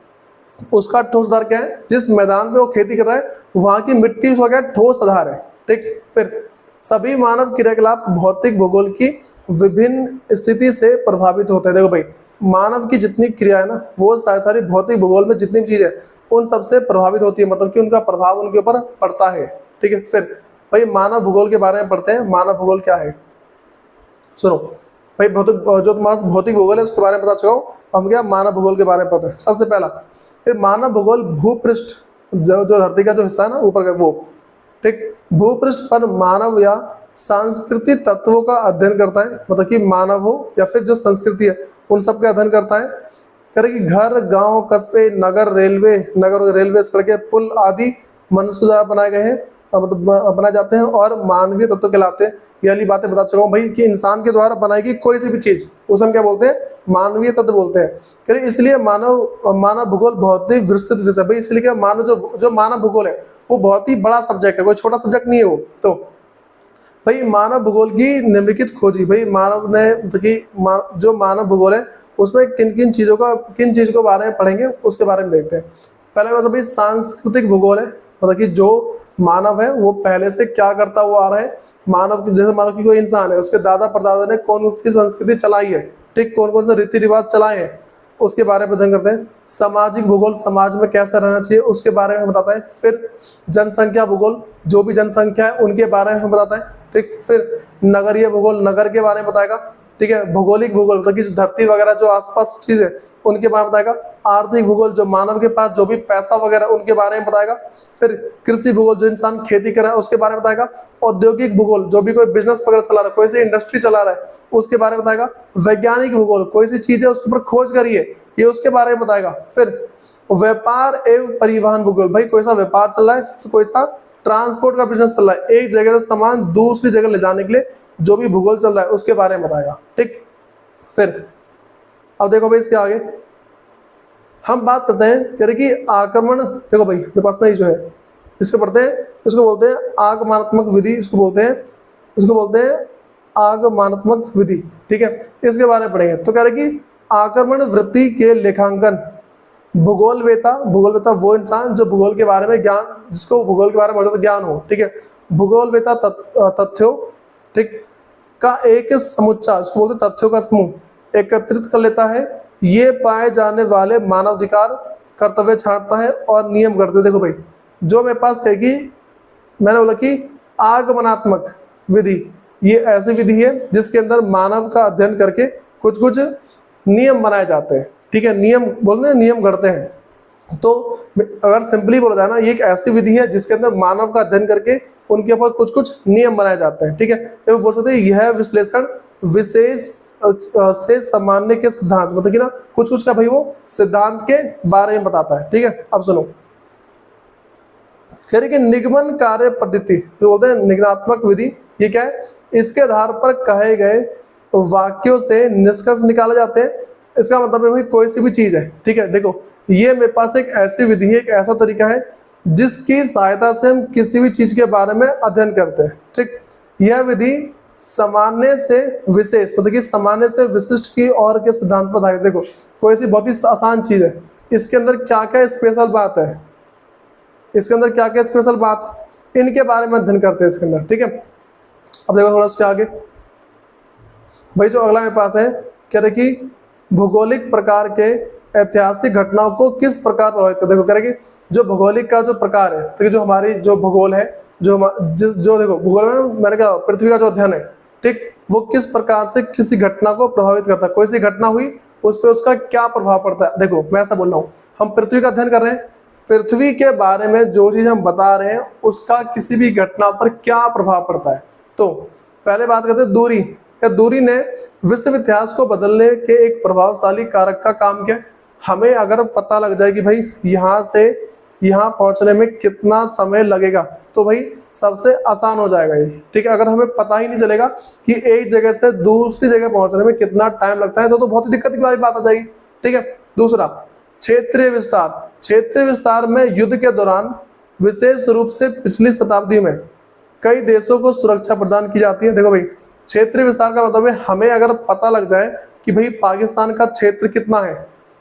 उसका ठोस आधार क्या है, जिस मैदान में वो खेती कर रहा है वहां की मिट्टी उसका क्या ठोस आधार है, ठीक। फिर सभी मानव क्रियाकलाप भौतिक भूगोल की विभिन्न स्थिति से प्रभावित होते हैं। देखो भाई मानव की जितनी क्रिया है ना, वो सारी भौतिक भूगोल में जितनी भी चीज है उन सबसे प्रभावित होती है, मतलब कि उनका प्रभाव उनके ऊपर पड़ता है, ठीक है। फिर भाई मानव भूगोल के बारे में पढ़ते हैं। मानव भूगोल क्या है, सुनो भाई, जो तुम्हारा भौतिक भूगोल है उसके बारे में पता चलो, हम क्या मानव भूगोल के बारे में पढ़ते हैं। सबसे पहला फिर मानव भूगोल भूपृष्ठ, जो धरती का जो हिस्सा है ना ऊपर का वो, ठीक। भूपृष्ठ पर मानव या सांस्कृतिक तत्वों का अध्ययन करता है, मतलब कि मानव हो या फिर जो संस्कृति है उन सब का अध्ययन करता है। कह कि घर, गांव, कस्बे, नगर, रेलवे, सड़कें, पुल आदि मनुष्य द्वारा बनाए गए हैं, मतलब बनाए जाते हैं और मानवीय तत्व कहलाते हैं। ये वाली बातें बता चुका हूँ भाई कि इंसान के द्वारा बनाई गई कोई सी भी चीज उसे हम क्या बोलते हैं, मानवीय तत्व बोलते हैं। कह इसलिए मानव भूगोल बहुत ही विस्तृत विषय भाई, इसलिए क्या मानव जो मानव भूगोल है वो बहुत ही बड़ा सब्जेक्ट है, कोई छोटा सब्जेक्ट नहीं है वो। तो भाई मानव भूगोल की निम्नलिखित खोजी, भाई मानव ने मतलब कि जो मानव भूगोल है उसमें किन चीजों के बारे में पढ़ेंगे उसके बारे में देखते हैं। पहले वैसे भाई सांस्कृतिक भूगोल है, मतलब कि जो मानव है वो पहले से क्या करता हुआ आ रहा है। मानव की जैसे मानव की कोई इंसान है, उसके दादा परदादा ने कौन सी संस्कृति चलाई है, ठीक, कौन से रीति रिवाज चलाए हैं उसके बारे में अध्ययन करते हैं। सामाजिक भूगोल, समाज में कैसा रहना चाहिए उसके बारे में बताता है। फिर जनसंख्या भूगोल, जो भी जनसंख्या है उनके बारे में बताता है, ठीक। फिर नगरीय भूगोल, नगर के बारे में बताएगा। ठीक है। भौगोलिक भूगोल मतलब कि जो धरती वगैरह जो आसपास चीज है उनके बारे में बताएगा। आर्थिक भूगोल जो मानव के पास जो भी पैसा वगैरह उनके बारे में बताएगा। फिर कृषि भूगोल जो इंसान खेती कर रहा है उसके बारे में बताएगा। औद्योगिक भूगोल जो भी कोई बिजनेस वगैरह चला रहा है, कोई सी इंडस्ट्री चला रहा है उसके बारे में बताएगा। वैज्ञानिक भूगोल कोई सी चीज है उसके ऊपर खोज करी है ये उसके बारे में बताएगा। फिर व्यापार एवं परिवहन भूगोल, भाई कोई सा व्यापार चल रहा है, कोई सा ट्रांसपोर्ट का बिजनेस चल रहा है, एक जगह से सामान दूसरी जगह ले जाने के लिए जो भी भूगोल चल रहा है उसके बारे में बताएगा। ठीक, फिर अब देखो भाई इसके आगे हम बात करते हैं कह रहे कि आक्रमण। देखो भाई मेरे पास नहीं जो है इसको पढ़ते हैं, इसको बोलते हैं आगमनात्मक विधि, इसको बोलते हैं आगमनात्मक विधि। ठीक है, इसके बारे में पढ़ेंगे। तो कह रहे कि आक्रमण वृत्ति के लेखांकन। भूगोलवेता वो इंसान जो भूगोल के बारे में ज्ञान, जिसको भूगोल के बारे में बहुत ज्ञान हो। ठीक है, भूगोलवेता तथ्यों, ठीक, का एक समुच्चय, इसको बोलते हैं तथ्यों का समूह एकत्रित कर लेता है। ये पाए जाने वाले मानवाधिकार कर्तव्य छांटता है और नियम करते। देखो भाई जो मेरे पास कहेगी, मैंने बोला कि आगमनात्मक विधि, ये ऐसी विधि है जिसके अंदर मानव का अध्ययन करके कुछ कुछ नियम बनाए जाते हैं। ठीक है, नियम बोलने नियम गढ़ते हैं। तो अगर सिंपली बोला जाए ना, ये एक ऐसी विधि है जिसके अंदर मानव का अध्ययन करके उनके ऊपर कुछ कुछ नियम बनाए जाते हैं। ठीक है, तो बोल सकते हैं यह विश्लेषण विशेष से सामान्य के सिद्धांत, मतलब कि ना कुछ कुछ का भाई वो सिद्धांत के बारे में बताता है। ठीक है, अब सुनो, कह रहे कि निगमन कार्य पद्धति, जो बोलते हैं निगमनात्मक विधि, ये क्या है, इसके आधार पर कहे गए वाक्यों से निष्कर्ष निकाले जाते हैं। इसका मतलब है भाई कोई सी भी चीज है। ठीक है, देखो ये मेरे पास एक ऐसी विधि है, एक ऐसा तरीका है जिसकी सहायता से हम किसी भी चीज के बारे में अध्ययन करते हैं। ठीक, यह विधि सामान्य से विशेष, मतलब कि सामान्य से विशिष्ट की और के सिद्धांत पर आधारित। देखो कोई सी बहुत ही आसान चीज है, इसके अंदर क्या क्या स्पेशल बात है, इसके अंदर क्या क्या स्पेशल बात, इनके बारे में अध्ययन करते हैं इसके अंदर। ठीक है, अब देखो थोड़ा उसके आगे भाई जो अगला मेरे पास है, कह रहे कि भौगोलिक प्रकार के ऐतिहासिक घटनाओं को किस प्रकार प्रभावित करते। देखो कह रहे कि जो भौगोलिक का जो प्रकार है, तो जो हमारी जो भूगोल है, जो देखो भूगोल में मैंने कहा पृथ्वी का जो अध्ययन है, ठीक, वो किस प्रकार से किसी घटना को प्रभावित करता है। कोई सी घटना हुई उस पर उसका क्या प्रभाव पड़ता है। देखो मैं ऐसा बोल रहा हूँ, हम पृथ्वी का अध्ययन कर रहे हैं, पृथ्वी के बारे में जो चीज हम बता रहे हैं उसका किसी भी घटना पर क्या प्रभाव पड़ता है। तो पहले बात करते हैं दूरी। या दूरी ने विश्व इतिहास को बदलने के एक प्रभावशाली कारक का काम किया। हमें अगर पता लग जाए कि भाई यहाँ से यहाँ पहुंचने में कितना समय लगेगा, तो भाई सबसे आसान हो जाएगा ये। ठीक है, अगर हमें पता ही नहीं चलेगा कि एक जगह से दूसरी जगह पहुंचने में कितना टाइम लगता है, तो बहुत ही दिक्कत की वाली बात आ जाएगी। ठीक है, दूसरा क्षेत्रीय विस्तार। क्षेत्रीय विस्तार में युद्ध के दौरान विशेष रूप से पिछली शताब्दी में कई देशों को सुरक्षा प्रदान की जाती है। देखो भाई क्षेत्रीय विस्तार का मतलब है हमें अगर पता लग जाए कि भाई पाकिस्तान का क्षेत्र कितना है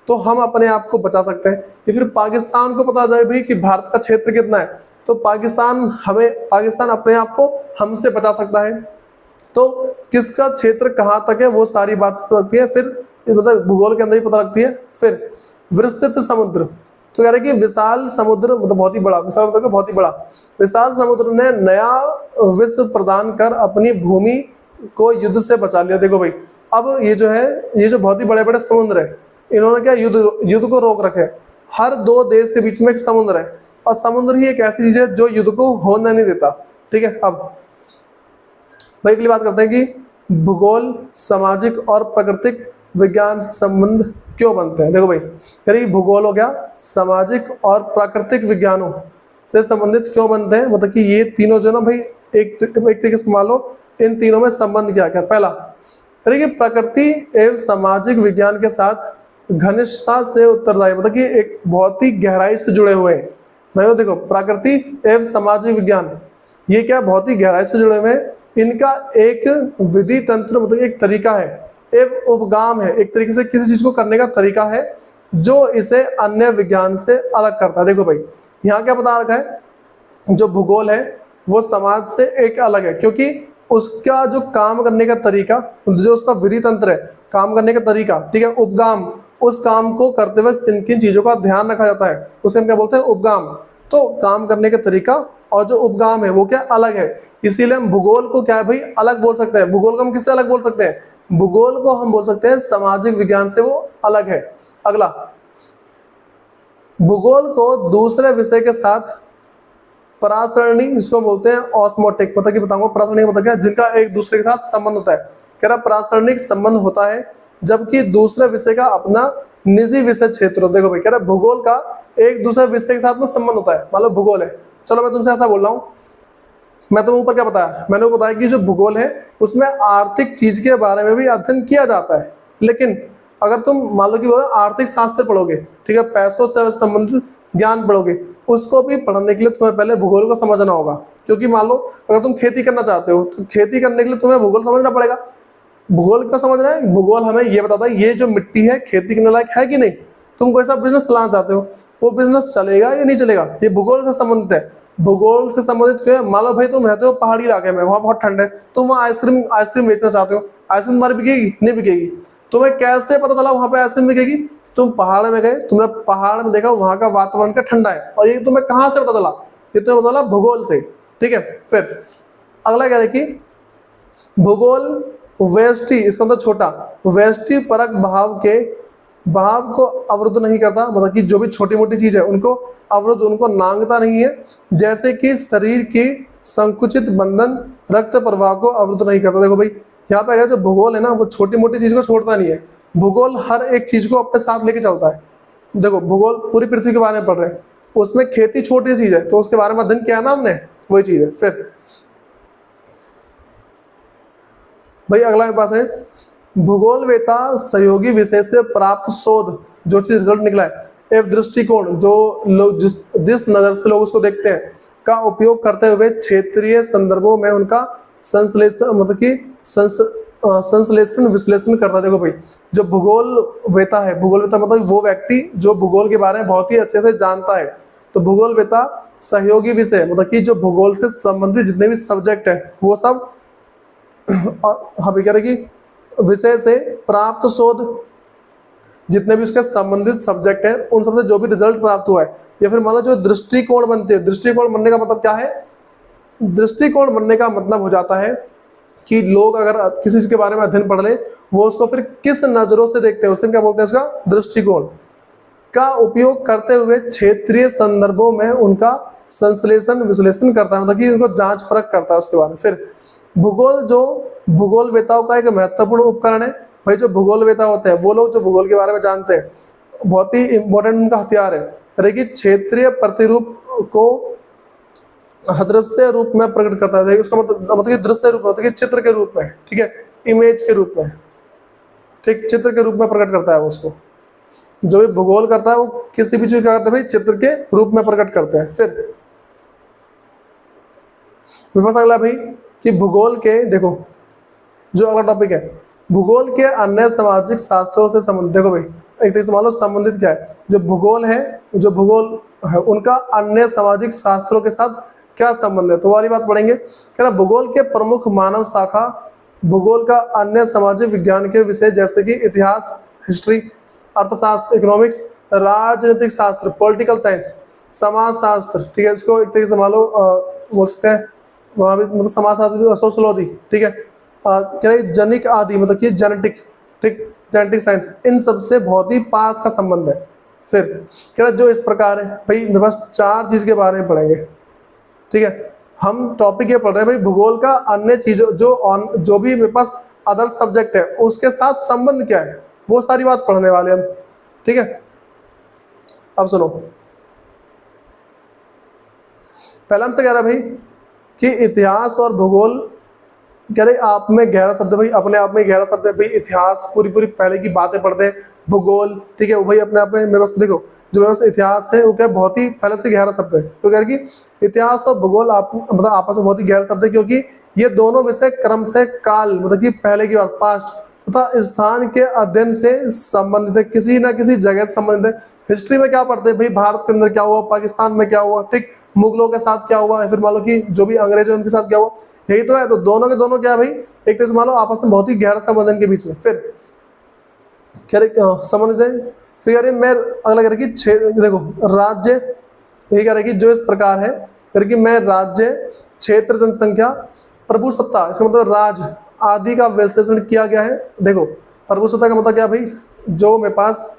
तो हम अपने आप को बचा सकते हैं, या फिर पाकिस्तान को पता जाए भाई कि भारत का क्षेत्र कितना है तो पाकिस्तान अपने आप को हमसे बचा सकता है। तो किसका क्षेत्र कहाँ तक है वो सारी बात पता लगती है, फिर मतलब भूगोल के अंदर ही पता लगती है। फिर विस्तृत समुद्र, तो कह रहे कि विशाल समुद्र मतलब बहुत ही बड़ा, विशाल मतलब बहुत ही बड़ा, विशाल समुद्र ने नया विश्व प्रदान कर अपनी भूमि को युद्ध से बचा लिया। देखो भाई अब ये जो बहुत ही बड़े बड़े समुद्र है, इन्होंने क्या युद्ध को रोक रखे। हर दो देश के बीच में एक समुद्र है और समुद्र ही एक ऐसी चीज है जो युद्ध को होने नहीं देता। ठीक है, अब भाई के लिए बात करते हैं कि भूगोल सामाजिक और प्राकृतिक विज्ञान से संबंध क्यों बनते हैं। देखो भाई यानी भूगोल हो गया, सामाजिक और प्राकृतिक विज्ञानों से संबंधित क्यों बनते हैं, मतलब कि ये तीनों जो ना भाई एक तरीके से मान लो इन तीनों में संबंध क्या क्या। पहला यानी कि प्रकृति एवं सामाजिक विज्ञान के साथ घनिष्ठता से उत्तरदायी, मतलब कि एक बहुत ही गहराई से जुड़े हुए हैं। मैं तो देखो प्रकृति एवं सामाजिक विज्ञान ये क्या बहुत ही गहराई से जुड़े हुए हैं। इनका एक विधि तंत्र मतलब एक तरीका है, एक उपगाम है, एक तरीके से किसी चीज को करने का तरीका है जो इसे अन्य विज्ञान से अलग करता है। देखो भाई यहाँ क्या बता रखा है, जो भूगोल है वो समाज से एक अलग है क्योंकि उसका जो काम करने का तरीका, जो उसका विधि तंत्र है, काम करने का तरीका, ठीक है, उपगाम, उस काम को करते वक्त किन किन चीजों का ध्यान रखा जाता है उसे हम क्या बोलते हैं, उपगाम। तो काम करने का तरीका और जो उपगाम है वो क्या अलग है, इसीलिए हम भूगोल को क्या है भाई अलग बोल सकते हैं। भूगोल को हम किससे अलग बोल सकते हैं, भूगोल को हम बोल सकते हैं सामाजिक विज्ञान से वो अलग है। अगला, भूगोल को दूसरे विषय के साथ परासरणी, इसको बोलते हैं ऑस्मोटिक, मतलब कि बताऊंगा परासरणी मतलब क्या, जिनका एक दूसरे के साथ संबंध होता है। कह रहा परासरणिक संबंध होता है जबकि दूसरे विषय का अपना निजी विषय क्षेत्र। देखो भाई, कह रहा भूगोल का एक दूसरे विषय के साथ में संबंध होता है, मतलब भूगोल है। चलो मैं तुमसे ऐसा बोल रहा हूँ, मैं तुम्हें ऊपर क्या बताया, मैंने बताया कि जो भूगोल है उसमें आर्थिक चीज के बारे में भी अध्ययन किया जाता है। लेकिन अगर तुम मान लो कि आर्थिक शास्त्र पढ़ोगे, ठीक है, पैसों से संबंधित ज्ञान पढ़ोगे, उसको भी पढ़ने के लिए तुम्हें पहले भूगोल को समझना होगा। क्योंकि मान लो अगर तुम खेती करना चाहते हो तो खेती करने के लिए तुम्हें भूगोल समझना पड़ेगा। भूगोल क्या समझना है, भूगोल हमें ये बताता है ये जो मिट्टी है खेती करने लायक है कि नहीं। तुम कोई सा बिजनेस चलाना चाहते हो, वो बिजनेस चलेगा या नहीं चलेगा, ये भूगोल से संबंधित है। भूगोल से संबंधित क्यों है, मान लो भाई तुम रहते हो पहाड़ी इलाके में, वहां बहुत ठंड है, तुम वहाँ आइसक्रीम बेचना चाहते हो, आइसक्रीम तुम्हारी बिकेगी नहीं बिकेगी। तुम्हें कैसे पता चला वहां पे आइसक्रीम बिकेगी, तुम पहाड़ में गए, तुमने पहाड़ में देखा वहां का वातावरण का ठंडा है, और ये तुम्हें कहाँ से पता चला, ये तुम्हें पता चला भूगोल से। ठीक है, फिर अगला क्या देखिए, भूगोल व्यष्टि, इसका मतलब छोटा, व्यष्टि परक भाव को अवरुद्ध नहीं करता, मतलब कि जो भी छोटी मोटी चीज है उनको अवरुद्ध, उनको नांगता नहीं है। जैसे कि शरीर की संकुचित बंधन रक्त प्रवाह को अवरुद्ध नहीं करता। देखो भाई यहाँ पे अगर जो भूगोल है ना, वो छोटी मोटी चीज को छोड़ता नहीं है, भूगोल हर एक चीज को अपने साथ लेके चलता है। देखो भूगोल पूरी पृथ्वी के बारे में पढ़ रहे हैं, उसमें खेती छोटी चीज है तो उसके बारे में अध्ययन किया ना हमने, वही चीज है। फिर भाई अगला मेरे पास है, भूगोल वेता सहयोगी विषय से प्राप्त शोध, जो चीज रिजल्ट निकला है, एवं दृष्टिकोण, जो लोग जिस नजर से लोग उसको देखते हैं, का उपयोग करते हुए क्षेत्रीय संदर्भों में उनका संश्लेषण, मतलब कि संश्लेषण विश्लेषण करता है। देखो भाई जो भूगोल वेता है, भूगोल वेता मतलब वो व्यक्ति जो भूगोल के बारे में बहुत ही अच्छे से जानता है। तो भूगोल वेता सहयोगी विषय, मतलब कि जो भूगोल से संबंधित जितने भी सब्जेक्ट है वो सब हम कह रहे कि विषय से प्राप्त शोध, जितने भी उसके संबंधित सब्जेक्ट हैं उन सबसे जो भी रिजल्ट प्राप्त हुआ है, या फिर मान लो जो दृष्टिकोण बनते हैं, दृष्टिकोण बनने का मतलब क्या है, दृष्टिकोण बनने का मतलब हो जाता है कि लोग अगर किसी चीज के बारे में अध्ययन पढ़ ले, वो उसको फिर किस नजरों से देखते हैं, उससे क्या बोलते हैं, उसका दृष्टिकोण, का उपयोग करते हुए क्षेत्रीय संदर्भों में उनका संश्लेषण विश्लेषण करता है, मतलब कि उनको जांच परख करता है उसके बारे में। फिर भूगोल, जो भूगोल वेताओं का एक महत्वपूर्ण उपकरण है। भाई जो भूगोल वेता होते हैं वो लोग जो भूगोल के बारे में जानते हैं, बहुत ही इंपॉर्टेंट उनका हथियार है। देखिए क्षेत्रीय प्रतिरूप को अदृश्य रूप में प्रकट करता है, उसका मतलब कि दृश्य रूप, मतलब कि चित्र के रूप में, ठीक है, इमेज के रूप में, ठीक, चित्र के रूप में प्रकट करता है उसको। जो भी भूगोल करता है वो किसी भी चीज का करता है भाई चित्र के रूप में प्रकट करते हैं। फिर अगला भाई कि भूगोल के, देखो जो अगला टॉपिक है, भूगोल के अन्य सामाजिक शास्त्रों से संबंधित। देखो भाई एक तरीके से मान लो संबंधित क्या है, जो भूगोल है, जो भूगोल है उनका अन्य सामाजिक शास्त्रों के साथ क्या संबंध है, तो वाली बात पढ़ेंगे। क्या ना, भूगोल के प्रमुख मानव शाखा, भूगोल का अन्य सामाजिक विज्ञान के विषय जैसे कि इतिहास, हिस्ट्री, अर्थशास्त्र, इकोनॉमिक्स, राजनीतिक शास्त्र, पॉलिटिकल साइंस, समाज शास्त्र, ठीक है, इसको एक तरीके से मान लो बोल सकते हैं वहां भी, मतलब समाज शास्त्र, सोशियोलॉजी, ठीक है, क्या है जनिक आदि, मतलब कि जेनेटिक, ठीक, जेनेटिक साइंस, इन सब से बहुत ही पास का संबंध है। फिर क्या जो इस प्रकार है, भाई मेरे पास चार चीज के बारे में पढ़ेंगे, ठीक है। हम टॉपिक ये पढ़ रहे हैं भाई भूगोल का अन्य चीजों, जो भी मेरे पास अदर सब्जेक्ट है उसके साथ संबंध क्या है, वो सारी बात पढ़ने वाले हम, ठीक है। अब सुनो, पहला हमसे कह रहा है भाई कि इतिहास और भूगोल, कह रहे आप में गहरा शब्द है भाई, अपने आप में गहरा शब्द है भाई। इतिहास पूरी पहले की बातें पढ़ते हैं, भूगोल, ठीक है, वो भाई अपने आप में मेरे पास देखो, जो मेरे पास इतिहास है वो क्या बहुत ही पहले से गहरा शब्द है। तो कह रहे कि इतिहास और भूगोल आप मतलब आपस में बहुत ही गहरा शब्द है, क्योंकि ये दोनों विषय क्रम से काल, मतलब कि पहले की बात, पास्ट तथा स्थान के अध्ययन से संबंधित है, किसी ना किसी जगह से संबंधित है। हिस्ट्री में क्या पढ़ते हैं भाई, भारत के अंदर क्या हुआ, पाकिस्तान में क्या हुआ, ठीक, मुगलों के साथ क्या हुआ, फिर मान लो कि जो भी अंग्रेज है उनके साथ क्या हुआ, यही तो है। तो दोनों के दोनों क्या है भाई, एक तरह से मान लो आपस में बहुत ही गहरा संबंध के बीच में। फिर कह रहे संबंधित है। फिर कह रहे मैं अगला कह रहे कि देखो राज्य, यही कह रहे कि जो इस प्रकार है, करके मैं राज्य, क्षेत्र, जनसंख्या, प्रभुसत्ता, इसका मतलब राज आदि का विश्लेषण किया गया है। देखो प्रभुसत्ता का मतलब क्या भाई, जो मेरे पास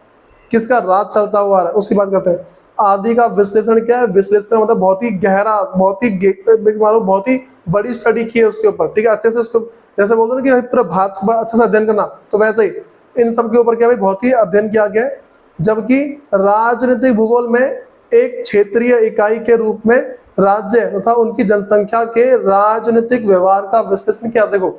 किसका राज चलता हुआ है उसकी बात करते हैं। आदि का विश्लेषण क्या है, विश्लेषण का मतलब बहुत ही गहरा, बहुत ही बड़ी स्टडी की है उसके ऊपर, ठीक है, अच्छे से उसको, जैसे बोलते हैं ना कि भाई पूरा भारत को अच्छे से अध्ययन करना, तो वैसे ही इन सब के ऊपर क्या भाई बहुत ही अध्ययन किया गया है। जबकि राजनीतिक भूगोल में एक क्षेत्रीय इकाई के रूप में राज्य तथा उनकी जनसंख्या के राजनीतिक व्यवहार का विश्लेषण किया। देखो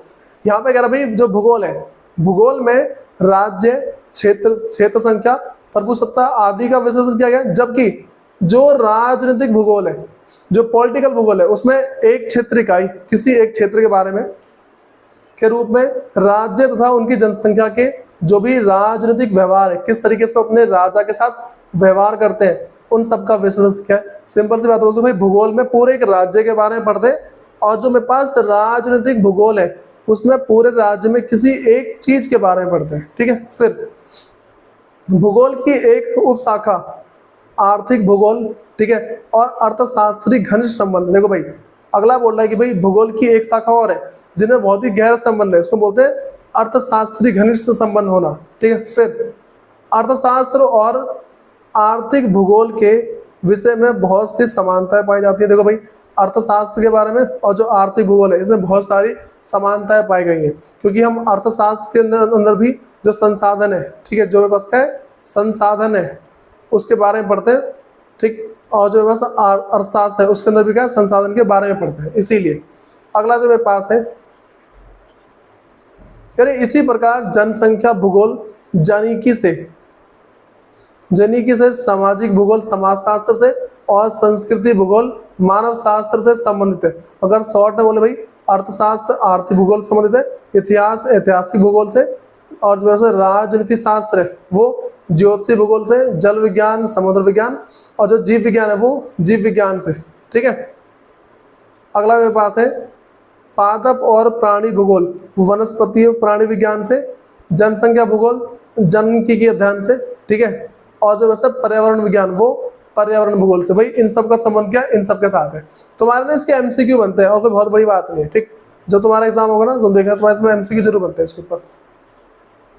यहाँ पे कह रहा भाई जो भूगोल है, भूगोल में राज्य, क्षेत्र, क्षेत्र संख्या, प्रभुसत्ता आदि का विश्लेषण किया गया। जबकि जो राजनीतिक भूगोल है, जो पॉलिटिकल भूगोल है, उसमें एक क्षेत्र इकाई, किसी एक क्षेत्र के बारे में के रूप में राज्य तथा उनकी जनसंख्या के जो भी राजनीतिक व्यवहार है, किस तरीके से अपने राजा के साथ व्यवहार करते हैं, उन सब का विश्लेषण किया है। सिंपल सी बात बोलते भाई, भूगोल में पूरे एक राज्य के बारे में पढ़ते, और जो मेरे पास राजनीतिक भूगोल है उसमें पूरे राज्य में किसी एक चीज के बारे में पढ़ते हैं, ठीक है। फिर भूगोल की एक उपशाखा आर्थिक भूगोल, ठीक है, और अर्थशास्त्री घनिष्ठ संबंध। देखो भाई अगला बोल रहा है कि भाई भूगोल की एक शाखा और है जिनमें बहुत ही गहरा संबंध है, इसको बोलते हैं अर्थशास्त्री घनिष्ठ संबंध होना, ठीक है। फिर अर्थशास्त्र और आर्थिक भूगोल के विषय में बहुत सी समानताएं पाई जाती है। देखो भाई अर्थशास्त्र के बारे में और जो आर्थिक भूगोल है इसमें बहुत सारी समानताएं पाई गई हैं, क्योंकि हम अर्थशास्त्र के अंदर भी जो संसाधन है, ठीक है, जो मेरे पास क्या है संसाधन है उसके बारे में पढ़ते हैं, ठीक, और जो मेरे पास अर्थशास्त्र है उसके अंदर भी क्या है संसाधन के बारे में पढ़ते हैं। इसीलिए अगला जो मेरे पास है, यानी इसी प्रकार जनसंख्या भूगोल जनिकी से सामाजिक भूगोल समाजशास्त्र से और संस्कृति भूगोल मानव शास्त्र से संबंधित है। अगर शॉर्ट में बोले भाई अर्थशास्त्र आर्थिक भूगोल से संबंधित है, इतिहास ऐतिहासिक भूगोल से, और जो है राजनीति शास्त्र है वो ज्योतिषी भूगोल से, जल विज्ञान समुद्र विज्ञान, और जो जीव विज्ञान है वो जीव विज्ञान से, ठीक है। अगला मेरे पास है पादप और प्राणी भूगोल वनस्पति और प्राणी विज्ञान से, जनसंख्या भूगोल जनकी के अध्ययन से, ठीक है, और जो वैसे पर्यावरण विज्ञान वो पर्यावरण भूगोल से। भाई इन सब का संबंध क्या इन सब के साथ है। तुम्हारे ना इसके एमसीक्यू बनते हैं और कोई बहुत बड़ी बात नहीं है, ठीक। जब तुम्हारा एग्जाम होगा ना तुम देखना तुम्हारे इसमें एमसीक्यू जरूर बनते हैं इसके ऊपर,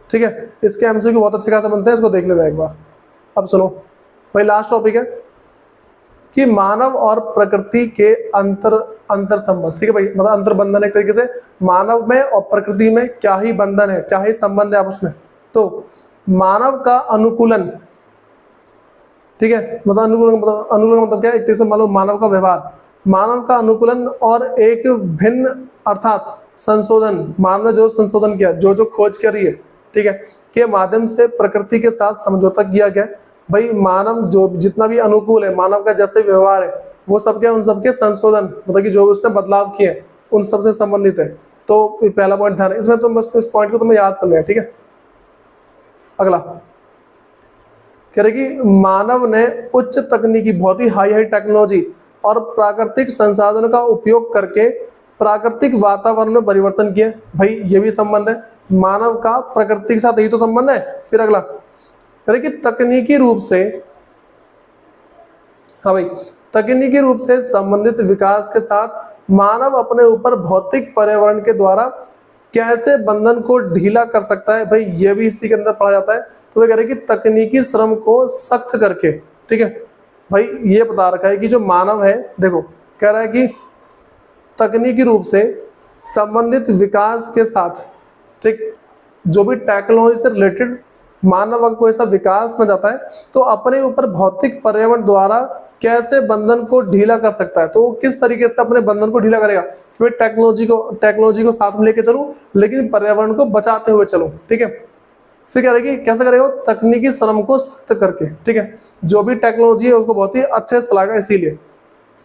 ठीक है। इसके एमसीक्यू बहुत अच्छे खासे बनते हैं, इसको देख लेना एक बार। अब सुनो भाई लास्ट टॉपिक है कि मानव और प्रकृति के अंतर संबंध, ठीक है भाई, मतलब अंतर बंधन एक तरीके से मानव में और प्रकृति में क्या ही बंधन है, क्या ही संबंध है आपस में। तो मानव का अनुकूलन, ठीक है, मतलब अनुकूलन मतलब क्या है, एक तरह से मान लो मानव का व्यवहार, मानव का अनुकूलन और एक भिन्न अर्थात संशोधन, मानव ने जो संशोधन किया, जो खोज करी है, ठीक है, के माध्यम से प्रकृति के साथ समझौता किया गया। भाई मानव जो जितना भी अनुकूल है, मानव का जैसे व्यवहार है वो सब क्या, उन सबके संशोधन मतलब कि जो उसने बदलाव किए उन सबसे संबंधित है। तो पहला पॉइंट ध्यान है इसमें, तो बस इस पॉइंट को तुम्हें याद करना है, ठीक है। अगला कह रहे कि मानव ने उच्च तकनीकी बहुत ही हाई टेक्नोलॉजी और प्राकृतिक संसाधनों का उपयोग करके प्राकृतिक वातावरण में परिवर्तन किए। भाई ये भी संबंध है मानव का प्रकृति के साथ, यही तो संबंध है। फिर अगला कह रहे कि तकनीकी रूप से, हाँ भाई, तकनीकी रूप से संबंधित विकास के साथ मानव अपने ऊपर भौतिक पर्यावरण के द्वारा कैसे बंधन को ढीला कर सकता है। भाई ये भी इसी के अंदर पढ़ा जाता है। तो वे कह रहे कि तकनीकी श्रम को सख्त करके, ठीक है भाई, ये बता रखा है कि जो मानव है, देखो कह रहा है कि तकनीकी रूप से संबंधित विकास के साथ, ठीक, जो भी टेक्नोलॉजी से रिलेटेड मानव अगर कोई ऐसा विकास में जाता है तो अपने ऊपर भौतिक पर्यावरण द्वारा कैसे बंधन को ढीला कर सकता है। तो वो किस तरीके से अपने बंधन को ढीला करेगा कि मैं टेक्नोलॉजी को साथ में लेके चलूं लेकिन पर्यावरण को बचाते हुए चलूं, ठीक है। फिर कह रहे कि कैसे करेगा, तकनीकी श्रम को सख्त करके, ठीक है, जो भी टेक्नोलॉजी है उसको बहुत ही अच्छे से चलाएगा। इसीलिए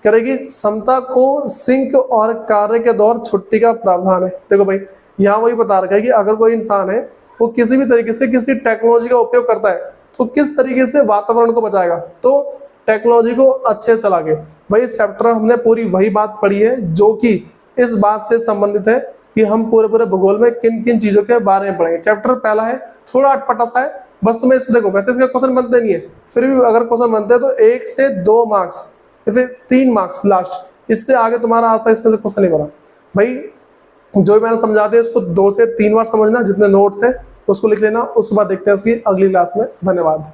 कह रहे कि समता को सिंक और कार्य के दौर छुट्टी का प्रावधान है। देखो भाई यहाँ वही बता रखा है कि अगर कोई इंसान है वो किसी भी तरीके से किसी टेक्नोलॉजी का उपयोग करता है तो किस तरीके से वातावरण को बचाएगा, तो टेक्नोलॉजी को अच्छे से चला के। भाई इस चैप्टर हमने पूरी वही बात पढ़ी है जो कि इस बात से संबंधित है कि हम पूरे भूगोल में किन किन चीजों के बारे में पढ़ेंगे। चैप्टर पहला है, थोड़ा अटपटा सा है, बस तुम्हें इसको देखो, वैसे इसका क्वेश्चन बनते नहीं है, फिर भी अगर क्वेश्चन बनते हैं तो 1 से 2 मार्क्स या फिर 3 मार्क्स लास्ट, इससे आगे तुम्हारा आज तक इसमें से क्वेश्चन नहीं बना भाई। जो भी मैंने समझा दिया इसको 2 से 3 बार समझना, जितने नोट्स हैं उसको लिख लेना, उसके बाद देखते हैं इसकी अगली क्लास में। धन्यवाद।